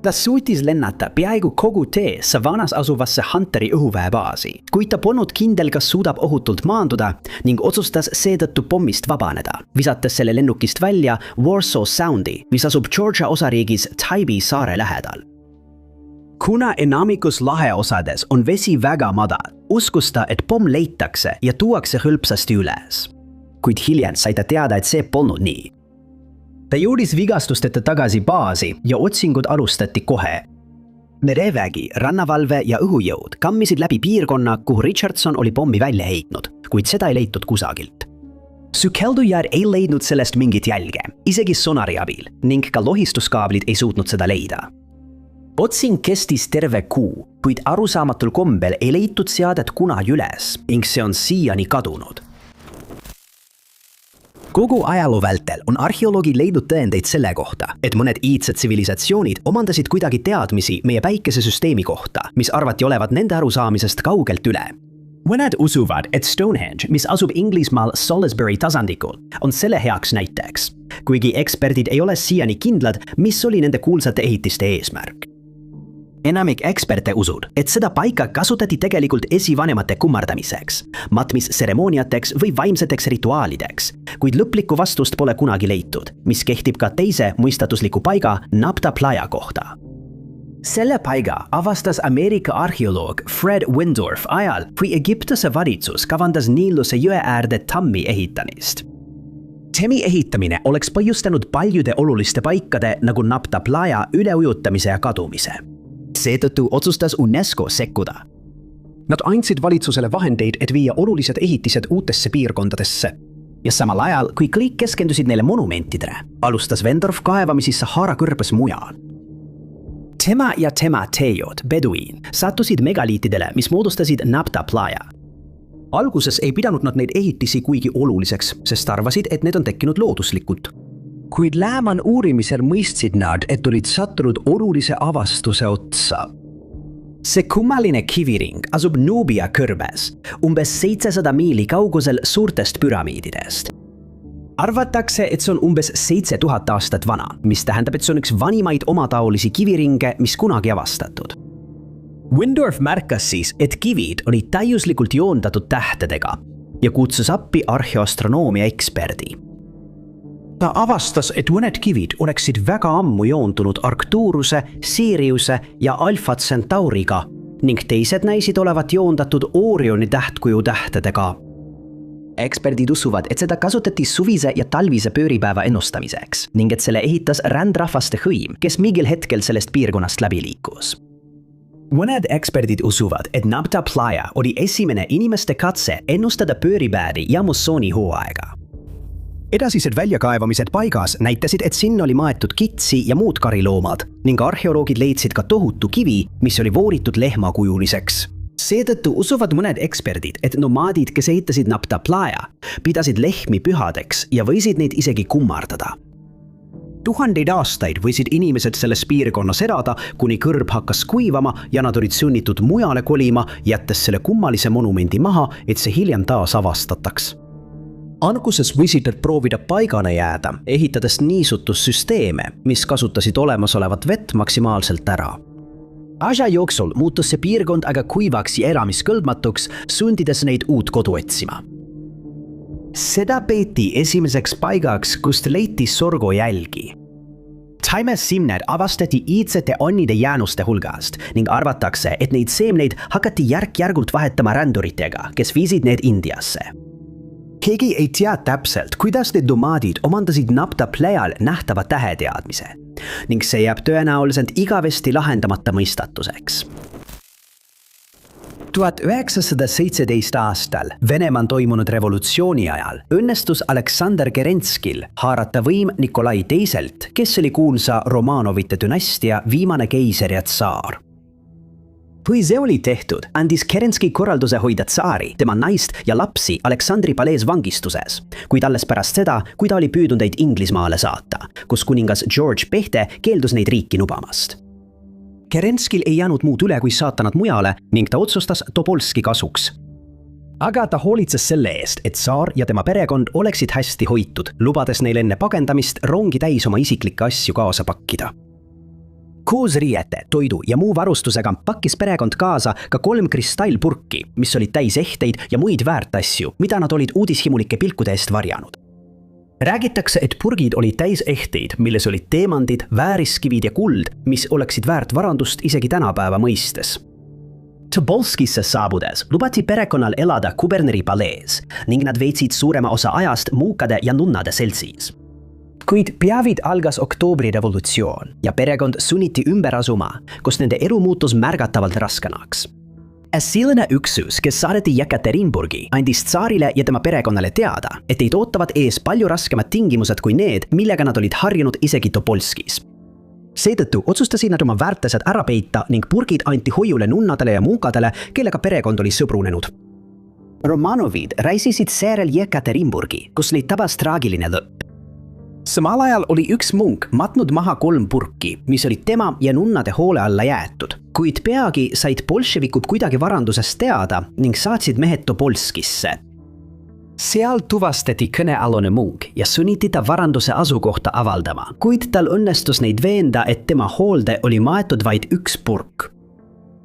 Ta suutis lennata peaaegu kogu tee Savannas asuvasse Hunteri õhuväebaasi, kuid ta polnud kindel, kas suudab ohutult maanduda ning otsustas seetõttu pommist vabaneda, visates selle lennukist välja Warsaw Soundi, mis asub Georgia osariigis Tybee saare lähedal. Kuna enamikus laheosades on vesi väga madal, uskus ta, et pomm leitakse ja tuuakse hõlpsasti üles. Kuid hiljem sai ta teada, et see polnud nii. Ta jõudis vigastusteta tagasi baasi ja otsingud alustati kohe. Merevägi, rannavalve ja õhujõud kammisid läbi piirkonna, kuhu Richardson oli pommi välja heitnud, kuid seda ei leitud kusagilt. Sukeldujad ei leidnud sellest mingit jälge, isegi sonari abil, ning ka lohistuskaablid ei suutnud seda leida. Otsing kestis terve kuu, kuid arusaamatul kombel ei leitud seadet kunagi üles ning see on siiani kadunud. Kogu ajaloo vältel on arheoloogid leidnud tõendeid selle kohta, et mõned iidsed tsivilisatsioonid omandasid kuidagi teadmisi meie päikesesüsteemi kohta, mis arvati olevat nende arusaamisest kaugelt üle. Mõned usuvad, et Stonehenge, mis asub Inglismaal Salisbury tasandikul, on selle heaks näiteks, kuigi eksperdid ei ole siiani kindlad, mis oli nende kuulsate ehitiste eesmärk. Enamik eksperte usud, et seda paika kasutati tegelikult esivanemate kummardamiseks, matmistseremooniateks või vaimseteks rituaalideks, kuid lõplikku vastust pole kunagi leitud, mis kehtib ka teise mõistatusliku paiga Nabta Playa kohta. Selle paiga avastas Ameerika arheoloog Fred Windorf ajal, kui Egiptuse valitsus kavandas Niiluse jõe äärde tammi ehitamist. Temmi ehitamine oleks põhjustanud paljude oluliste paikade nagu Nabta Playa üleujutamise ja kadumise. Seetõttu otsustas UNESCO sekkuda. Nad andsid valitsusele vahendeid, et viia olulised ehitised uutesse piirkondadesse. Ja samal ajal, kui kõik keskendusid neile monumentidele, alustas Wendorf kaevamisi Sahara kõrbes mujal. Tema ja tema teejod, beduiin, sattusid megaliitidele, mis moodustasid Nabta Playa. Alguses ei pidanud nad neid ehitisi kuigi oluliseks, sest arvasid, et need on tekkinud looduslikult. Kuid läheman uurimisel mõistsid nad, et olid sattunud olulise avastuse otsa. See kummaline kiviring asub Nubia kõrbes, umbes 700 miili kaugusel suurtest püramiididest. Arvatakse, et see on umbes 7000 aastat vana, mis tähendab, et see on üks vanimaid omataolisi kiviringe, mis kunagi avastatud. Windorf märkas siis, et kivid olid täiuslikult joondatud tähtedega ja kutsus appi arheoastronoomia eksperdi. Ta avastas, et mõned kivid oleksid väga ammu joondunud Arcturuse, Siriuse ja Alpha Centauriga ning teised näisid olevat joondatud Orioni tähtkuju tähtedega. Eksperdid usuvad, et seda kasutati suvise ja talvise pööripäeva ennustamiseks ning et selle ehitas rändrahvaste hõim, kes mingil hetkel sellest piirkonnast läbi liikus. Mõned eksperdid usuvad, et Nabta Playa oli esimene inimeste katse ennustada pööripäevi ja mussooni hooaega. Edasised väljakaevamised paigas näitasid, et sinna oli maetud kitsi ja muud kariloomad ning arheoloogid leidsid ka tohutu kivi, mis oli vooritud lehmakujuliseks. Seetõttu usuvad mõned eksperdid, et nomaadid, kes ehitasid Nabta Playa, pidasid lehmi pühadeks ja võisid neid isegi kummardada. Tuhandeid aastaid võisid inimesed selles piirkonnas elada, kuni kõrb hakkas kuivama ja nad olid sunnitud mujale kolima, jättes selle kummalise monumendi maha, et see hiljem taas avastataks. Alguses võisid nad proovida paigana jääda, ehitades niisutussüsteeme, mis kasutasid olemasolevat vett maksimaalselt ära. Aja jooksul muutus see piirkond aga kuivaks ja elamiskõlbmatuks, sundides neid uut kodu otsima. Seda peeti esimeseks paigaks, kust leiti sorgojälgi. Taimesimned avastati iidsete onnide jäänuste hulgast ning arvatakse, et neid seemneid hakati järk-järgult vahetama ränduritega, kes viisid need Indiasse. Keegi ei tea täpselt, kuidas need nomaadid omandasid Nabta Playal nähtava täheteadmise ning see jääb tõenäoliselt igavesti lahendamata mõistatuseks. 1917 aastal Venemaal toimunud revolutsiooni ajal õnnestus Aleksandr Kerenskil haarata võim Nikolai II, kes oli kuulsa Romanovite dünastia viimane keiser ja tsaar. Kui see oli tehtud, andis Kerenski korralduse hoida tsaari, tema naist ja lapsi Aleksandri palees vangistuses, kuid alles pärast seda, kui ta oli püüdnud neid Inglismaale saata, kus kuningas George Pehte keeldus neid riiki lubamast. Kerenskil ei jäänud muud üle, kui saata nad mujale ning ta otsustas Topolski kasuks. Aga ta hoolitses selle eest, et tsaar ja tema perekond oleksid hästi hoitud, lubades neil enne pagendamist rongi täis oma isiklikke asju kaasa pakkida. Koos riiete, toidu ja muu varustusega pakkis perekond kaasa ka 3 kristallpurki, mis olid täis ehteid ja muid väärtasju, mida nad olid uudishimulike pilkude eest varjanud. Räägitakse, et purgid olid täis ehteid, milles olid teemandid, vääriskivid ja kuld, mis oleksid väärt varandust isegi tänapäeva mõistes. Tobolskisse saabudes lubati perekonnal elada kuberneri palees ning nad veetsid suurema osa ajast muukade ja nunnade seltsis. Kuid peavid algas oktoobri revolutsioon ja perekond sunniti ümber asuma, kus nende elu muutus märgatavalt raskenaks. Ässiline üksus, kes saadeti Jekaterinburgi, andis tsaarile ja tema perekonnale teada, et neid ootavad ees palju raskemad tingimused kui need, millega nad olid harjunud isegi Topolskis. Seetõttu otsustasid nad oma väärtused ära peita ning purgid anti hoiule nunnadele ja muukadele, kellega perekond oli sõbrunenud. Romanovid reisisid seejärel Jekaterinburgi, kus neid tabas traagiline lõpp. Samal ajal oli üks munk matnud maha 3 purki, mis olid tema ja nunnade hoole alla jäetud, kuid peagi said bolševikud kuidagi varandusest teada ning saatsid mehed Topolskisse. Seal tuvastati kõnealune munk ja sunniti ta varanduse asukohta avaldama, kuid tal õnnestus neid veenda, et tema hoolde oli maetud vaid 1 purk.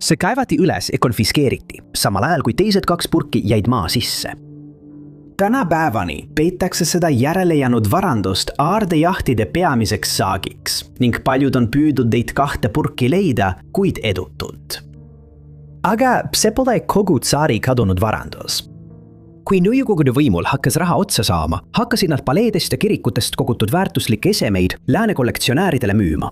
See kaevati üles ja konfiskeeriti, samal ajal kui teised 2 purki jäid maa sisse. Tänapäevani peetakse seda järele jäänud varandust aardejahtide peamiseks saagiks ning paljud on püüdnud neid 2 purki leida, kuid edutult. Aga see pole kogu tsaari kadunud varandus. Kui nõukogude võimul hakkas raha otsa saama, hakkasid nad paleedest ja kirikutest kogutud väärtuslikke esemeid lääne kollektsionääridele müüma.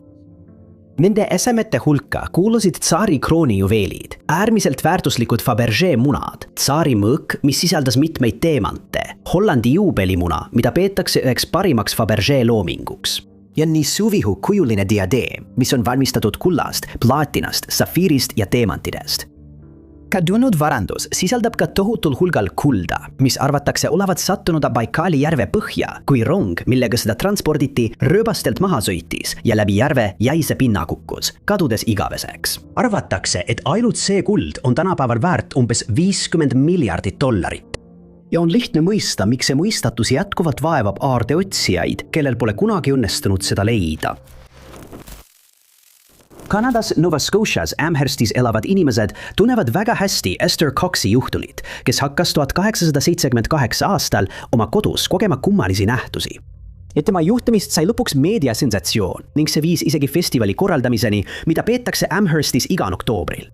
Nende esemete hulka kuulusid tsaari krooni juveelid, äärmiselt väärtuslikud Fabergé munad, tsaari mõõk, mis sisaldas mitmeid teemante, Hollandi juubelimuna, mida peetakse üheks parimaks Fabergé loominguks. ja Nisuvihu kujuline diadeem, mis on valmistatud kullast, plaatinast, safiirist ja teemantidest. Kadunud varandus sisaldab ka tohutul hulgal kulda, mis arvatakse olevat sattunud Baikali järve põhja, kui rong, millega seda transporditi, rööbastelt maha sõitis ja läbi järve jäise pinna kukkus, kadudes igaveseks. Arvatakse, et ainult see kuld on tänapäeval väärt umbes $50 miljardit. Ja on lihtne mõista, miks see mõistatus jätkuvalt vaevab aardeotsijaid, kellel pole kunagi õnnestunud seda leida. Kanadas Nova Scotias Amherstis elavad inimesed tunnevad väga hästi Esther Coxi juhtunit, kes hakkas 1878 aastal oma kodus kogema kummalisi nähtusi. Ja tema juhtumist sai lõpuks meediasensatsioon ning see viis isegi festivali korraldamiseni, mida peetakse Amherstis igal oktoobril.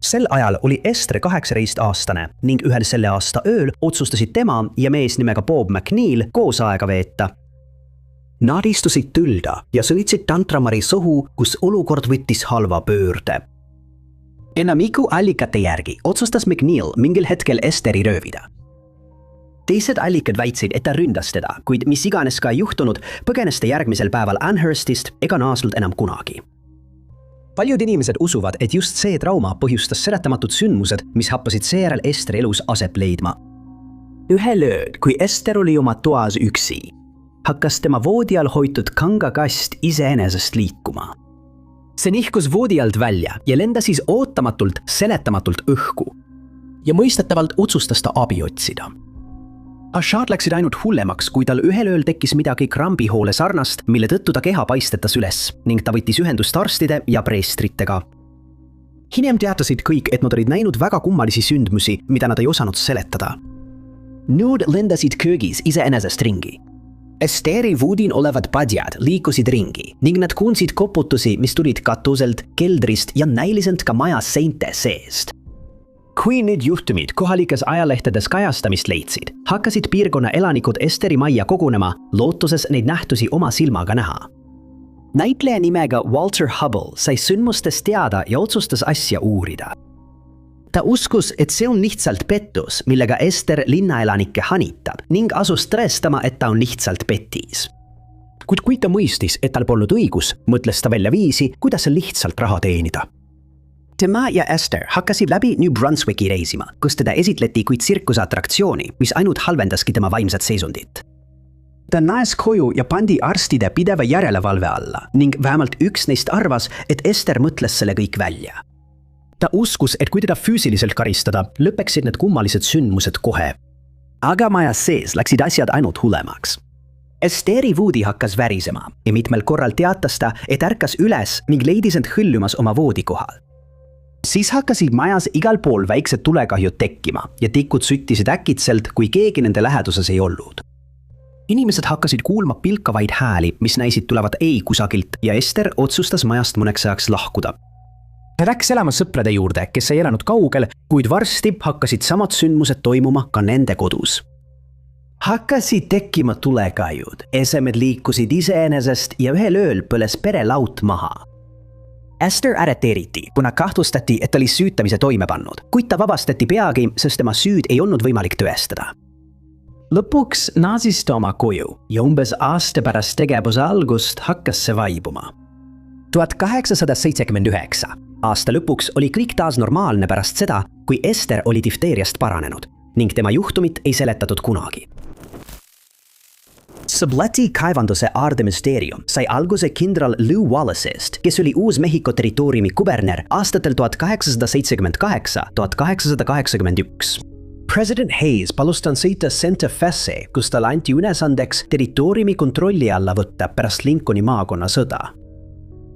Sel ajal oli Esther 18-aastane ning ühel selle aasta ööl otsustasid tema ja mees nimega Bob McNeil koos aega veeta. Nad istusid tülda ja sõitsid Tantramari sohu, kus olukord võttis halva pöörde. Enamiku allikate järgi otsustas McNeil mingil hetkel Esteri röövida. Teised allikad väitsid, et ta ründas teda, kuid mis iganes ka juhtunud, põgenes ta järgmisel päeval Amherstist ega naasnud enam kunagi. Paljud inimesed usuvad, et just see trauma põhjustas seletamatud sündmused, mis happasid seejärel Esteri elus aset leidma. Ühel ööl, kui Ester oli oma toas üksi, hakkas tema voodi all hoitud kangakast iseenesest liikuma. See nihkus voodi alt välja ja lendas siis ootamatult, seletamatult õhku. Ja mõistetavalt otsustas ta abi otsida. Asjad läksid ainult hullemaks, kui tal ühel ööl tekkis midagi krambihoole sarnast, mille tõttu ta keha paistetas üles ning ta võttis ühendust arstide ja preestritega. Hiljem teatasid kõik, et nad olid näinud väga kummalisi sündmusi, mida nad ei osanud seletada. Nüüd lendasid köögis iseenesest ringi. Esteri voodin olevad padjad liikusid ringi ning nad kuulsid koputusi, mis tulid katuselt, keldrist ja näiliselt ka maja seinte seest. Kui need juhtumid kohalikes ajalehtedes kajastamist leidsid, hakkasid piirkonna elanikud Esteri majja kogunema, lootuses neid nähtusi oma silmaga näha. Näitleja nimega Walter Hubble sai sündmustest teada ja otsustas asja uurida. Ta uskus, et see on lihtsalt pettus, millega Ester linnaelanikke hanitab ning asus tõestama, et ta on lihtsalt petis. Kuid kui ta mõistis, et tal polnud õigus, mõtles ta välja viisi, kuidas lihtsalt raha teenida. Tema ja Esther hakkasid läbi New Brunswicki reisima, kus teda esitleti kui tsirkuseatraktsiooni, mis ainult halvendaski tema vaimset seisundit. Ta naes koju ja pandi arstide pideva järelevalve alla ning vähemalt üks neist arvas, et Ester mõtles selle kõik välja. Ta uskus, et kui teda füüsiliselt karistada, lõpeksid need kummalised sündmused kohe. Aga majas sees läksid asjad ainult hullemaks. Esteri voodi hakkas värisema ja mitmel korral teatas ta, et ärkas üles ning leidis end hõljumas oma voodikohal. Siis hakkasid majas igal pool väiksed tulekahjud tekkima ja tikud süttisid äkitselt, kui keegi nende läheduses ei olnud. Inimesed hakkasid kuulma pilkavaid hääli, mis näisid tulevat ei kusagilt ja Ester otsustas majast mõneks ajaks lahkuda. Ta läks elama sõprade juurde, kes ei elanud kaugel, kuid varsti hakkasid samad sündmused toimuma ka nende kodus. Hakkasid tekkima tulekahjud, esemed liikusid iseenesest ja ühel ööl põles pere laut maha. Esther arreteeriti, kuna kahtlustati, et ta oli süütamise toime pannud, kuid ta vabastati peagi, sest tema süüd ei olnud võimalik tõestada. Lõpuks naasis ta oma koju ja umbes aasta pärast tegevuse algust hakkas see vaibuma. 1879. Aasta lõpuks oli kõik taas normaalne pärast seda, kui Ester oli difteeriast paranenud ning tema juhtumit ei seletatud kunagi. Subleti kaevanduse aardemüsteerium sai alguse kindral Lew Wallace'ist, kes oli Uus-Mehhiko territooriumi kuberner aastatel 1878–1881. President Hayes palus tal sõita Santa Fe'sse, kus talle anti ülesandeks territooriumi kontrolli alla võtta pärast Lincolni maakonna sõda.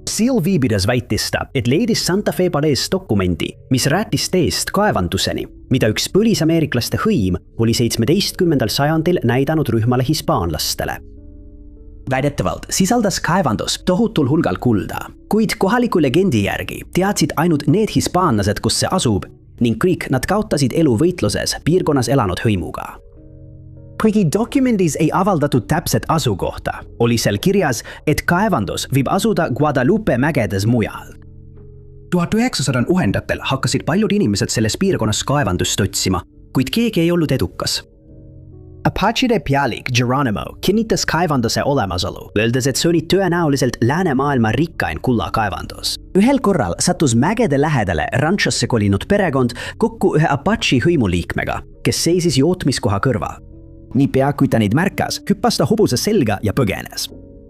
Seal viibides väitis ta, et leidis Santa Fe palees dokumendi, mis rääkis teest kaevanduseni, mida üks põlisameeriklaste hõim oli 17. sajandil näidanud rühmale hispaanlastele. Väidetavalt sisaldas kaevandus tohutul hulgal kulda, kuid kohaliku legendi järgi teadsid ainult need hispaanlased, kus see asub, ning kõik nad kaotasid elu võitluses piirkonnas elanud hõimuga. Kuigi dokumendis ei avaldatud täpset asukohta, oli seal kirjas, et kaevandus võib asuda Guadalupe mägedes mujal. 1900 hakkasid paljud inimesed selles piirkonnas kaevandust otsima, kuid keegi ei olnud edukas. Apachide pealik Geronimo kinnitas kaevanduse olemasolu, öeldes, et see oli tõenäoliselt läänemaailma rikkain kullakaevandus. Ühel korral sattus mägede lähedale ranchosse kolinud perekond kokku ühe Apache hõimuliikmega, kes seisis jootmiskoha kõrval. Niipea, kui ta neid märkas, hüppas ta hobuse selga ja põgenes.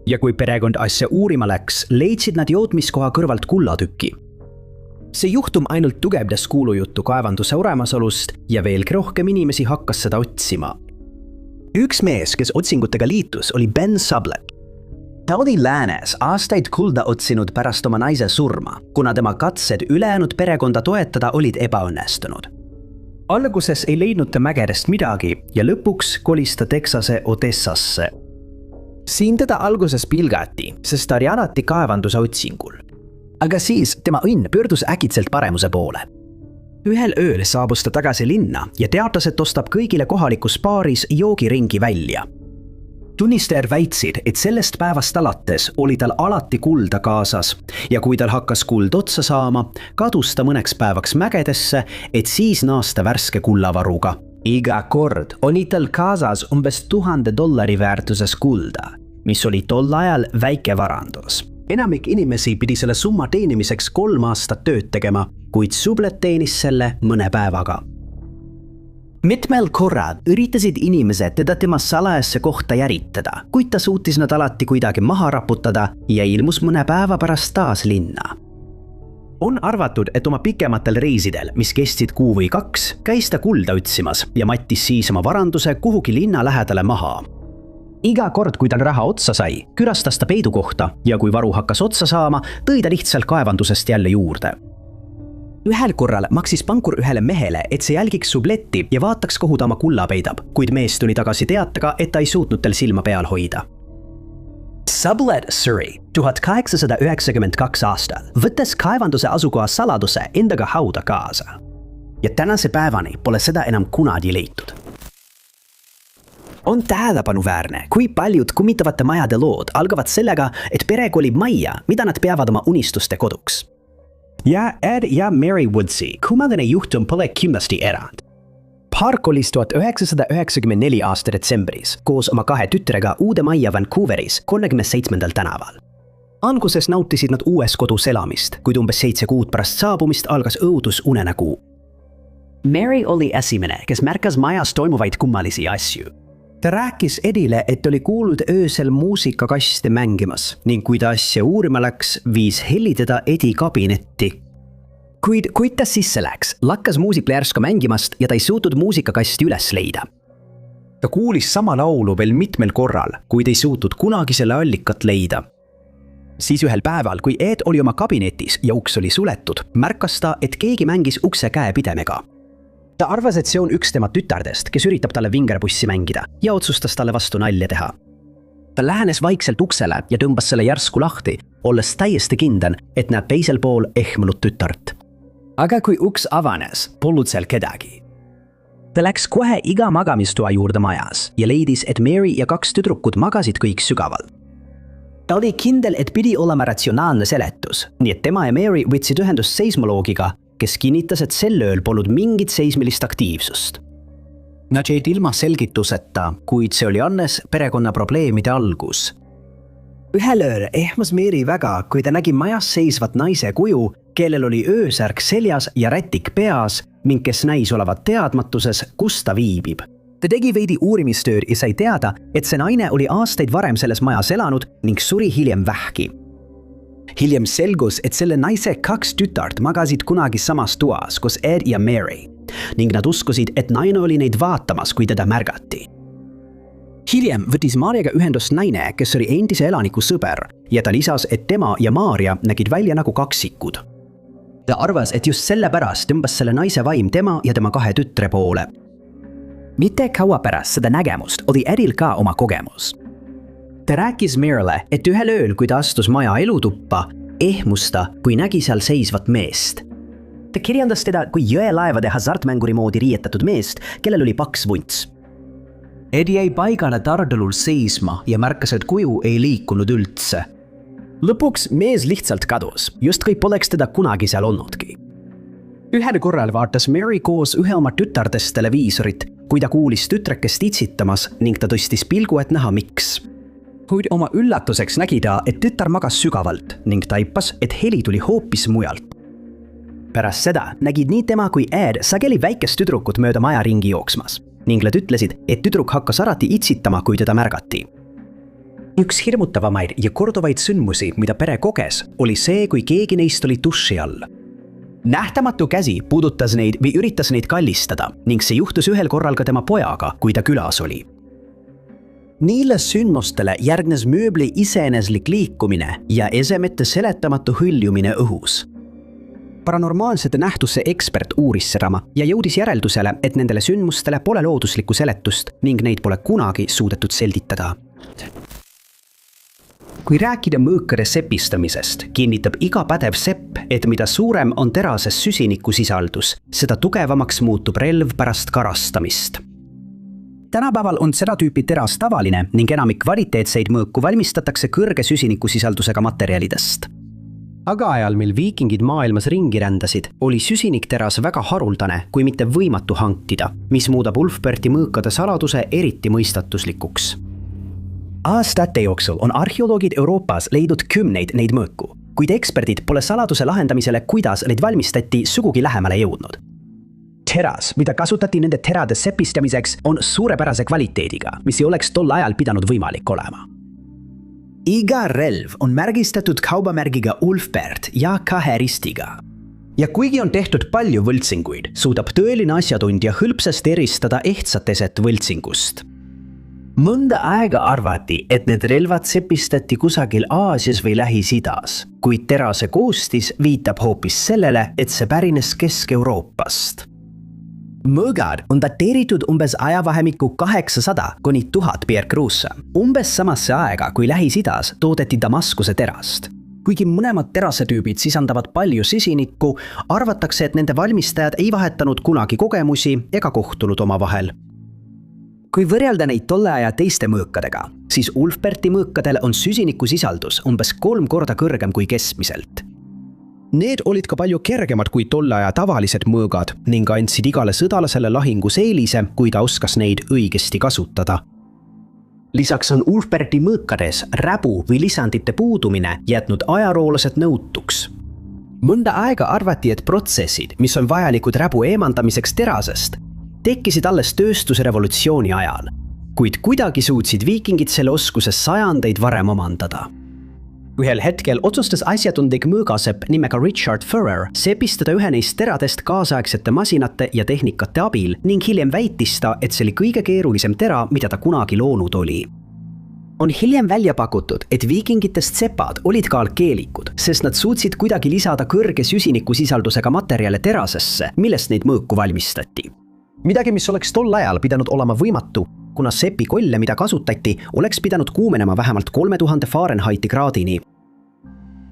Ja kui perekond asja uurima läks, leidsid nad jootmiskoha kõrvalt kullatükki. See juhtum ainult tugevdas kuulujuttu kaevanduse olemasolust ja veelgi rohkem inimesi hakkas seda otsima. Üks mees, kes otsingutega liitus, oli Ben Sublett. Ta oli läänes aastaid kulda otsinud pärast oma naise surma, kuna tema katsed ülejäänud perekonda toetada olid ebaõnnestunud. Alguses ei leidnud ta mägedest midagi ja lõpuks kolis ta Texase Odessasse. Siin teda alguses pilgati, sest ta oli alati kaevanduse otsingul. Aga siis tema õnn pöördus äkitselt paremuse poole. Ühel ööl saabus ta tagasi linna ja teatas, et ostab kõigile kohalikus baaris joogiringi välja. Tunnistajad väitsid, et sellest päevast alates oli tal alati kulda kaasas ja kui tal hakkas kuld otsa saama, kadus ta mõneks päevaks mägedesse, et siis naasta värske kullavaruga. Iga kord oli tal kaasas umbes $1000 väärtuses kulda, mis oli tol ajal väike varandus. Enamik inimesi pidi selle summa teenimiseks 3 aastat tööd tegema, kuid Sublett teenis selle mõne päevaga. Mitmel korral üritasid inimesed teda tema salajasse kohta järitada, kuid ta suutis nad alati kuidagi maha raputada ja ilmus mõne päeva pärast taas linna. On arvatud, et oma pikematel reisidel, mis kestsid 1 või 2, käis ta kulda otsimas ja mattis siis oma varanduse kuhugi linna lähedale maha. Iga kord, kui tal raha otsa sai, külastas ta peidukohta ja kui varu hakkas otsa saama, tõi ta lihtsalt kaevandusest jälle juurde. Ühel korral maksis pankur ühele mehele, et see jälgiks Subletti ja vaataks, kuhu ta oma kulla peidab, kuid mees tuli tagasi teatega, et ta ei suutnud tal silma peal hoida. Sublett Surrey 1892 aastal võttes kaevanduse asukoha saladuse endaga hauda kaasa. Ja tänase päevani pole seda enam kunagi leitud. On tähelepanuväärne, kui paljud kummitavate majade lood algavad sellega, et pere kolib majja, mida nad peavad oma unistuste koduks. Ja Ed ja Mary Woodsy kummaline juhtum pole kindlasti erand. Paar kolis 1994 aasta detsembris koos oma 2 tütrega uude majja Vancouveris 37. tänaval. Alguses nautisid nad uues kodus elamist, kuid umbes 7 kuud pärast saabumist algas õudus unenägu. Mary oli esimene, kes märkas majas toimuvaid kummalisi asju. Ta rääkis Edile, et oli kuulnud öösel muusikakaste mängimas ning kui ta asja uurima läks, viis Heli teda Edi kabinetti. Kuid ta sisse läks, lakkas muusik järsku mängimast ja ta ei suutnud muusikakasti üles leida. Ta kuulis sama laulu veel mitmel korral, kuid ei suutnud kunagi selle allikat leida. Siis ühel päeval, kui Ed oli oma kabinetis ja uks oli suletud, märkas ta, et keegi mängis ukse käepidemega. Ta arvas, et see on üks tema tütardest, kes üritab talle vingerpussi mängida ja otsustas talle vastu nalja teha. Ta lähenes vaikselt uksele ja tõmbas selle järsku lahti, olles täiesti kindel, et näeb teisel pool ehmunud tütart. Aga kui uks avanes, polnud seal kedagi. Ta läks kohe iga magamistoa juurde majas ja leidis, et Mary ja 2 tüdrukut magasid kõik sügaval. Ta oli kindel, et pidi olema ratsionaalne seletus, nii et tema ja Mary võtsid ühendust seismoloogiga, kes kinnitas, et sel ööl polnud mingit seismilist aktiivsust. Nad jäid ilma selgituseta, kuid see oli alles perekonna probleemide algus. Ühel ööl ehmas Mary väga, kui ta nägi majas seisvat naise kuju, kellel oli öösärk seljas ja rätik peas ning kes näis olevat teadmatuses, kus ta viibib. Ta tegi veidi uurimistööd ja sai teada, et see naine oli aastaid varem selles majas elanud ning suri hiljem vähki. Hiljem selgus, et selle naise 2 tütart magasid kunagi samas toas koos Ed ja Mary ning nad uskusid, et naine oli neid vaatamas, kui teda märgati. Hiljem võttis Maarjaga ühendust naine, kes oli endise elaniku sõber ja ta lisas, et tema ja Maarja nägid välja nagu kaksikud. Ta arvas, et just sellepärast tõmbas selle naise vaim tema ja tema 2 tütre poole. Mitte kaua pärast seda nägemust oli Edil ka oma kogemus. Ta rääkis Maryle, et ühel ööl, kui ta astus maja elutuppa, ehmus ta, kui nägi seal seisvat meest. Ta kirjandas teda kui jõelaevade hasartmänguri moodi riietatud meest, kellel oli paks vunts. Edi jäi paigale tardulul seisma ja märkas, et kuju ei liikunud üldse. Lõpuks mees lihtsalt kadus, justkui poleks teda kunagi seal olnudki. Ühel korral vaatas Mary koos ühe oma tütardest televiisorit kui ta kuulis tütrekest itsitamas ning ta tõstis pilgu, et näha miks. Kuid oma üllatuseks nägi ta, et tütar magas sügavalt ning taipas, et heli tuli hoopis mujalt. Pärast seda nägid nii tema kui Ed sageli väikest tüdrukut mööda maja ringi jooksmas ning nad ütlesid, et tüdruk hakkas alati itsitama, kui teda märgati. Üks hirmutavamaid ja korduvaid sündmusi, mida pere koges, oli see, kui keegi neist oli duši all. Nähtamatu käsi puudutas neid või üritas neid kallistada ning see juhtus ühel korral ka tema pojaga, kui ta külas oli. Niile sündmustele järgnes mööbli iseeneslik liikumine ja esemete seletamatu hõljumine õhus. Paranormaalsete nähtuse ekspert uuris seda ja jõudis järeldusele, et nendele sündmustele pole looduslikku seletust ning neid pole kunagi suudetud selgitada. Kui rääkida mõõkade sepistamisest, kinnitab iga pädev sepp, et mida suurem on terases süsinikusisaldus, seda tugevamaks muutub relv pärast karastamist. Tänapäeval on seda tüüpi teras tavaline ning enamik kvaliteetseid mõõku valmistatakse kõrge süsinikusisaldusega materjalidest. Aga ajal, mil viikingid maailmas ringi rändasid, oli süsinikteras väga haruldane, kui mitte võimatu hankida, mis muudab Ulfberti mõõkade saladuse eriti mõistatuslikuks. Aastate jooksul on arheoloogid Euroopas leidnud 10 neid mõõku, kuid eksperdid pole saladuse lahendamisele, kuidas neid valmistati, sugugi lähemale jõudnud. Teras, mida kasutati nende terade sepistamiseks, on suurepärase kvaliteediga, mis ei oleks tol ajal pidanud võimalik olema. Iga relv on märgistatud kaubamärgiga Ulfbert ja 2 ristiga. Ja kuigi on tehtud palju võltsinguid, suudab tõeline asjatundja hõlpsasti eristada ehtsat eset võltsingust. Mõnda aega arvati, et need relvad sepistati kusagil Aasias või Lähis-Idas, kuid terase koostis viitab hoopis sellele, et see pärines Kesk-Euroopast. Mõõgad on dateeritud umbes ajavahemikku 800 kuni 1000 Pierre-Crusse, umbes samasse aega, kui Lähis-Idas toodeti Damaskuse terast. Kuigi mõlemad terasetüübid sisaldavad palju süsinikku, arvatakse, et nende valmistajad ei vahetanud kunagi kogemusi ega kohtunud omavahel. Kui võrrelda neid tolle aja teiste mõõkadega, siis Ulfberti mõõkadel on süsinikusisaldus umbes 3 korda kõrgem kui keskmiselt. Need olid ka palju kergemad kui tolle aja tavalised mõõgad ning andsid igale sõdalasele lahingus eelise, kui ta oskas neid õigesti kasutada. Lisaks on Ulfberti mõõkades räbu või lisandite puudumine jätnud ajaroolased nõutuks. Mõnda aega arvati, et protsessid, mis on vajalikud räbu eemaldamiseks terasest, tekkisid alles tööstusrevolutsiooni ajal, kuid kuidagi suutsid viikingid selle oskuse sajandeid varem omandada. Ühel hetkel otsustas asjatundlik mõõgasepp nimega Richard Ferrer sepistada ühe neist teradest kaasaegsete masinate ja tehnikate abil ning hiljem väitis ta, et see oli kõige keerulisem tera, mida ta kunagi loonud oli. On hiljem välja pakutud, et viikingitest sepad olid ka alkeelikud, sest nad suutsid kuidagi lisada kõrge süsinikusisaldusega materjale terasesse, millest neid mõõku valmistati. Midagi, mis oleks tol ajal pidanud olema võimatu, kuna sepikolle, mida kasutati, oleks pidanud kuumenema vähemalt 3000 Fahrenheiti kraadini.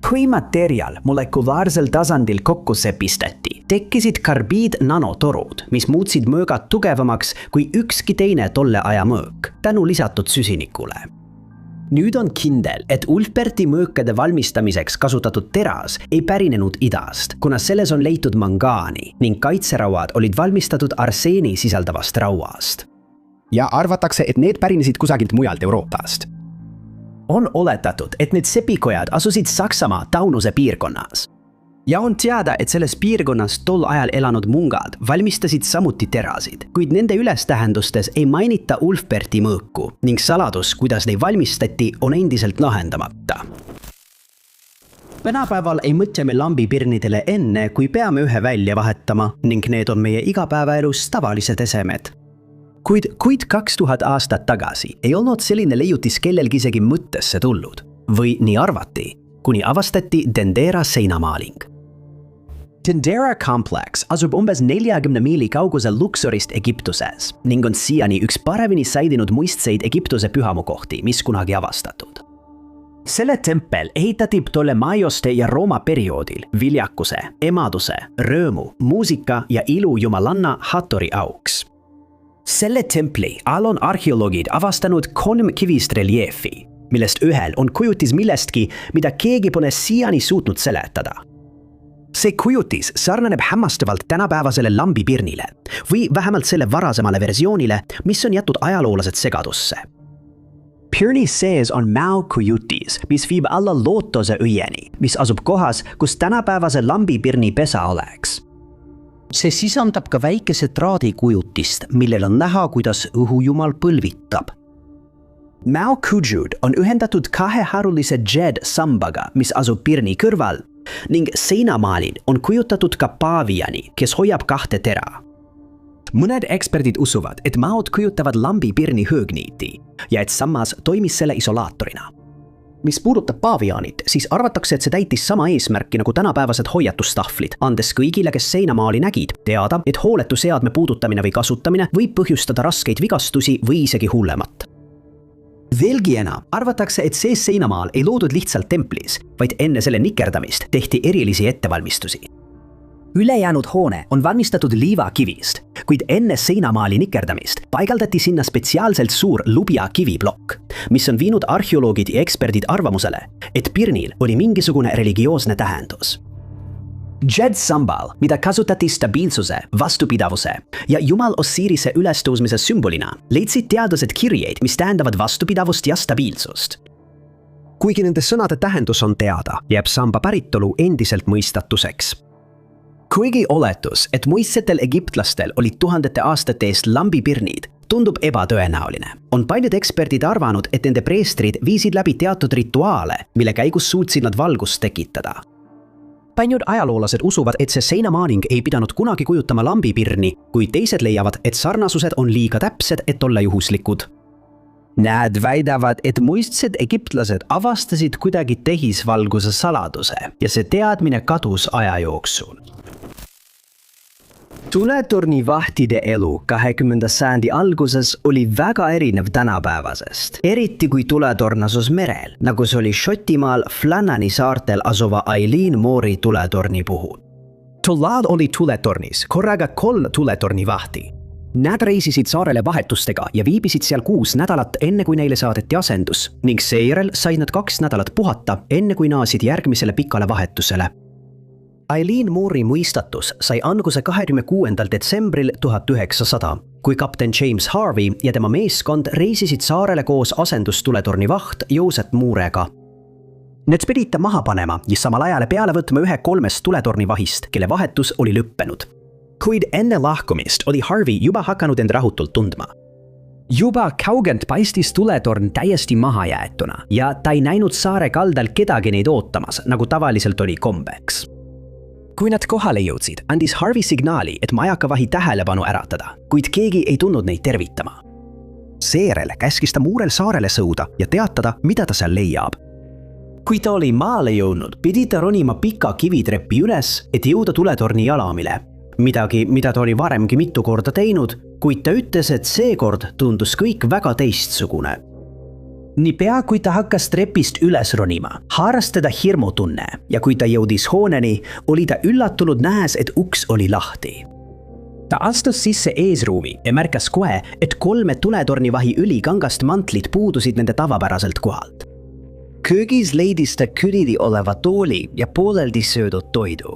Kui materjal molekulaarsel tasandil kokku sepistati, tekkisid karbiid-nanotorud, mis muutsid mõõgad tugevamaks kui ükski teine tolle aja mõõk, tänu lisatud süsinikule. Nüüd on kindel, et Ulfberti mõõkade valmistamiseks kasutatud teras ei pärinenud idast, kuna selles on leitud mangaani ning kaitserauad olid valmistatud arseeni sisaldavast rauast. Ja arvatakse, et need pärinesid kusagilt mujalt Euroopast. On oletatud, et need sepikojad asusid Saksamaa Taunuse piirkonnas. Ja on teada, et selles piirkonnas tol ajal elanud mungad valmistasid samuti terasid, kuid nende ülestähendustes ei mainita Ulfberti mõõku ning saladus, kuidas neid valmistati, on endiselt lahendamata. Tänapäeval ei mõtle me lambipirnidele enne, kui peame ühe välja vahetama ning need on meie igapäevaelus tavalised esemed. Kuid 2000 aastat tagasi ei olnud selline leiutis kellelgi isegi mõttesse tulnud. Või nii arvati, kuni avastati Dendera seinamaaling. Dendera Complex asub umbes 40 miili kaugusel Luxorist Egiptuses ning on siiani üks paremini säilinud muistseid Egiptuse pühamukohti, mis kunagi avastatud. Selle tempel ehitati Ptolemaioste ja Rooma perioodil viljakuse, emaduse, rõõmu, muusika ja ilu jumalanna Hathori auks. Selle templi all on arheoloogid avastanud 3 kivist reljeefi, millest ühel on kujutis millestki, mida keegi pole siiani suutnud seletada. See kujutis sarnaneb hämmastavalt tänapäevasele lambipirnile või vähemalt selle varasemale versioonile, mis on jätud ajaloolased segadusse. Pirni sees on Mäo kujutis, mis viib alla Lootose õieni, mis asub kohas, kus tänapäevase lambipirni pesa oleks. See sisaldab ka väikese traadikujutist, millel on näha, kuidas õhujumal põlvitab. Mäo kujud on ühendatud kahe harulise Jed sambaga, mis asub pirni kõrval, ning seinamaalil on kujutatud ka paaviani, kes hoiab kahte tera. Mõned eksperdid usuvad, et maod kujutavad lambipirni höögniiti ja et sammas toimis selle isolaatorina. Mis puudutab paavianit, siis arvatakse, et see täitis sama eesmärki nagu tänapäevased hoiatustahvlid, andes kõigile, kes seinamaali nägid, teada, et hooletu seadme puudutamine või kasutamine võib põhjustada raskeid vigastusi või isegi hullemat. Veelgi enam arvatakse, et see seinamaal ei loodud lihtsalt templis, vaid enne selle nikerdamist tehti erilisi ettevalmistusi. Ülejäänud hoone on valmistatud liivakivist, kuid enne seinamaali nikerdamist paigaldati sinna spetsiaalselt suur lubja kiviblokk, mis on viinud arheoloogid ja eksperdid arvamusele, et pirnil oli mingisugune religioosne tähendus. Jed sambal, mida kasutati stabiilsuse, vastupidavuse ja jumal Osirise ülestõusmise sümbolina, leidsid teadlased kirjeid, mis tähendavad vastupidavust ja stabiilsust. Kuigi nende sõnade tähendus on teada, jääb samba päritolu endiselt mõistatuseks. Kuigi oletus, et muistsetel egiptlastel olid tuhandete aastate eest lambipirnid, tundub ebatõenäoline, on paljud eksperdid arvanud, et nende preestrid viisid läbi teatud rituaale, mille käigus suutsid nad valgust tekitada. Paljud ajaloolased usuvad, et see seinamaaling ei pidanud kunagi kujutama lambipirni, kuid teised leiavad, et sarnasused on liiga täpsed, et olla juhuslikud. Nad väidavad, et muistsed egiptlased avastasid kuidagi tehisvalguse saladuse ja see teadmine kadus aja jooksul. Tuletorni vahtide elu 20. sajandi alguses oli väga erinev tänapäevasest, eriti kui tuletorn asus merel, nagu see oli Šotimaal Flannani saartel asuva Eileen Moori tuletorni puhul. Tollal oli tuletornis korraga 3 tuletorni vahti. Nad reisisid saarele vahetustega ja viibisid seal 6 nädalat enne, kui neile saadeti asendus, ning seejärel said nad 2 nädalat puhata, enne kui naasid järgmisele pikale vahetusele. Eileen Moori mõistatus sai alguse 26. detsembril 1900, kui kapten James Harvey ja tema meeskond reisisid saarele koos asendustuletorni vaht Joseph Moorega. Need pidid ta maha panema ja samal ajal peale võtma ühe 3 tuletorni vahist, kelle vahetus oli lõppenud. Kuid enne lahkumist oli Harvey juba hakanud end rahutult tundma. Juba kaugelt paistis tuletorn täiesti mahajäetuna ja ta ei näinud saare kaldal kedagi neid ootamas, nagu tavaliselt oli kombeks. Kui nad kohale jõudsid, andis Harvey signaali, et majakavahi tähelepanu äratada, kuid keegi ei tulnud neid tervitama. Seejärel käskis ta Moorel saarele sõuda ja teatada, mida ta seal leiab. Kui ta oli maale jõudnud, pidi ta ronima pika kivitrepi üles, et jõuda tuletorni jalamile. Midagi, mida ta oli varemgi mitu korda teinud, kuid ta ütles, et seekord tundus kõik väga teistsugune. Niipea, kui ta hakkas trepist üles ronima, haaras teda hirmutunne ja kui ta jõudis hooneni, oli ta üllatunud nähes, et uks oli lahti. Ta astus sisse eesruumi ja märkas kohe, et 3 tuletornivahi ülikangast mantlit puudusid nende tavapäraselt kohalt. Köögis leidis ta külili oleva tooli ja pooleldi söödud toidu.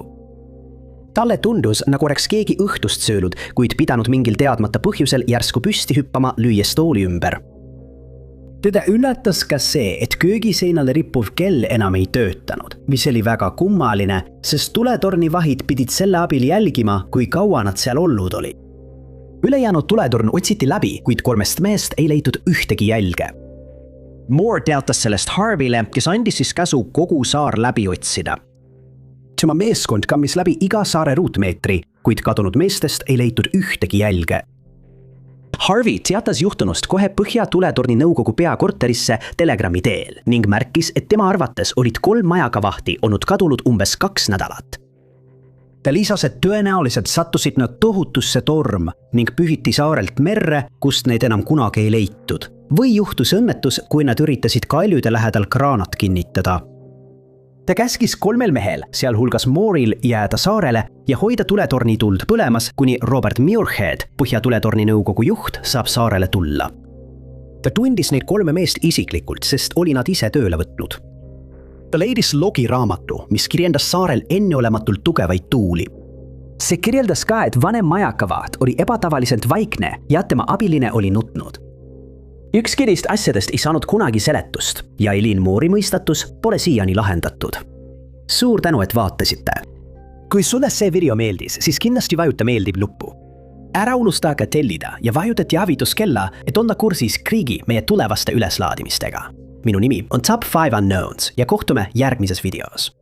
Talle tundus, nagu oleks keegi õhtust söönud, kuid pidanud mingil teadmata põhjusel järsku püsti hüppama, lüües tooli ümber. Teda üllatas ka see, et köögiseinale rippuv kell enam ei töötanud, mis oli väga kummaline, sest tuletorni vahid pidid selle abil jälgima, kui kaua nad seal olnud oli. Ülejäänud tuletorn otsiti läbi, kuid 3 mehest ei leitud ühtegi jälge. Moore teatas sellest Harveyle, kes andis siis käsu kogu saar läbi otsida. Tema meeskond kammis läbi iga saare ruutmeetri, kuid kadunud meestest ei leitud ühtegi jälge. Harvey teatas juhtunust kohe Põhja-tuletorni nõukogu peakorterisse telegrammi teel ning märkis, et tema arvates olid 3 majakavahti olnud kadunud umbes 2 nädalat. Ta lisas, et tõenäoliselt sattusid nad tohutusse torm ning pühiti saarelt merre, kust neid enam kunagi ei leitud. Või juhtus õnnetus, kui nad üritasid kaljude lähedal kraanat kinnitada. Ta käskis 3 mehel, sealhulgas Mooril, jääda saarele ja hoida tuletorni tuld põlemas, kuni Robert Muirhead, Põhja-tuletorni nõukogu juht, saab saarele tulla. Ta tundis neid 3 meest isiklikult, sest oli nad ise tööle võtnud. Ta leidis logiraamatu, mis kirjeldas saarel enneolematult tugevaid tuuli. See kirjeldas ka, et vanem majakavaat oli ebatavaliselt vaikne ja tema abiline oli nutnud. Ükski neist asjadest ei saanud kunagi seletust ja Eileen Moore'i mõistatus pole siiani lahendatud. Suur tänu, et vaatasite! Kui sulle see video meeldis, siis kindlasti vajuta meeldib nuppu. Ära unusta aga tellida ja vajuta teavituskella, et olla kursis Kriigi meie tulevaste üleslaadimistega. Minu nimi on Top 5 Unknowns ja kohtume järgmises videos.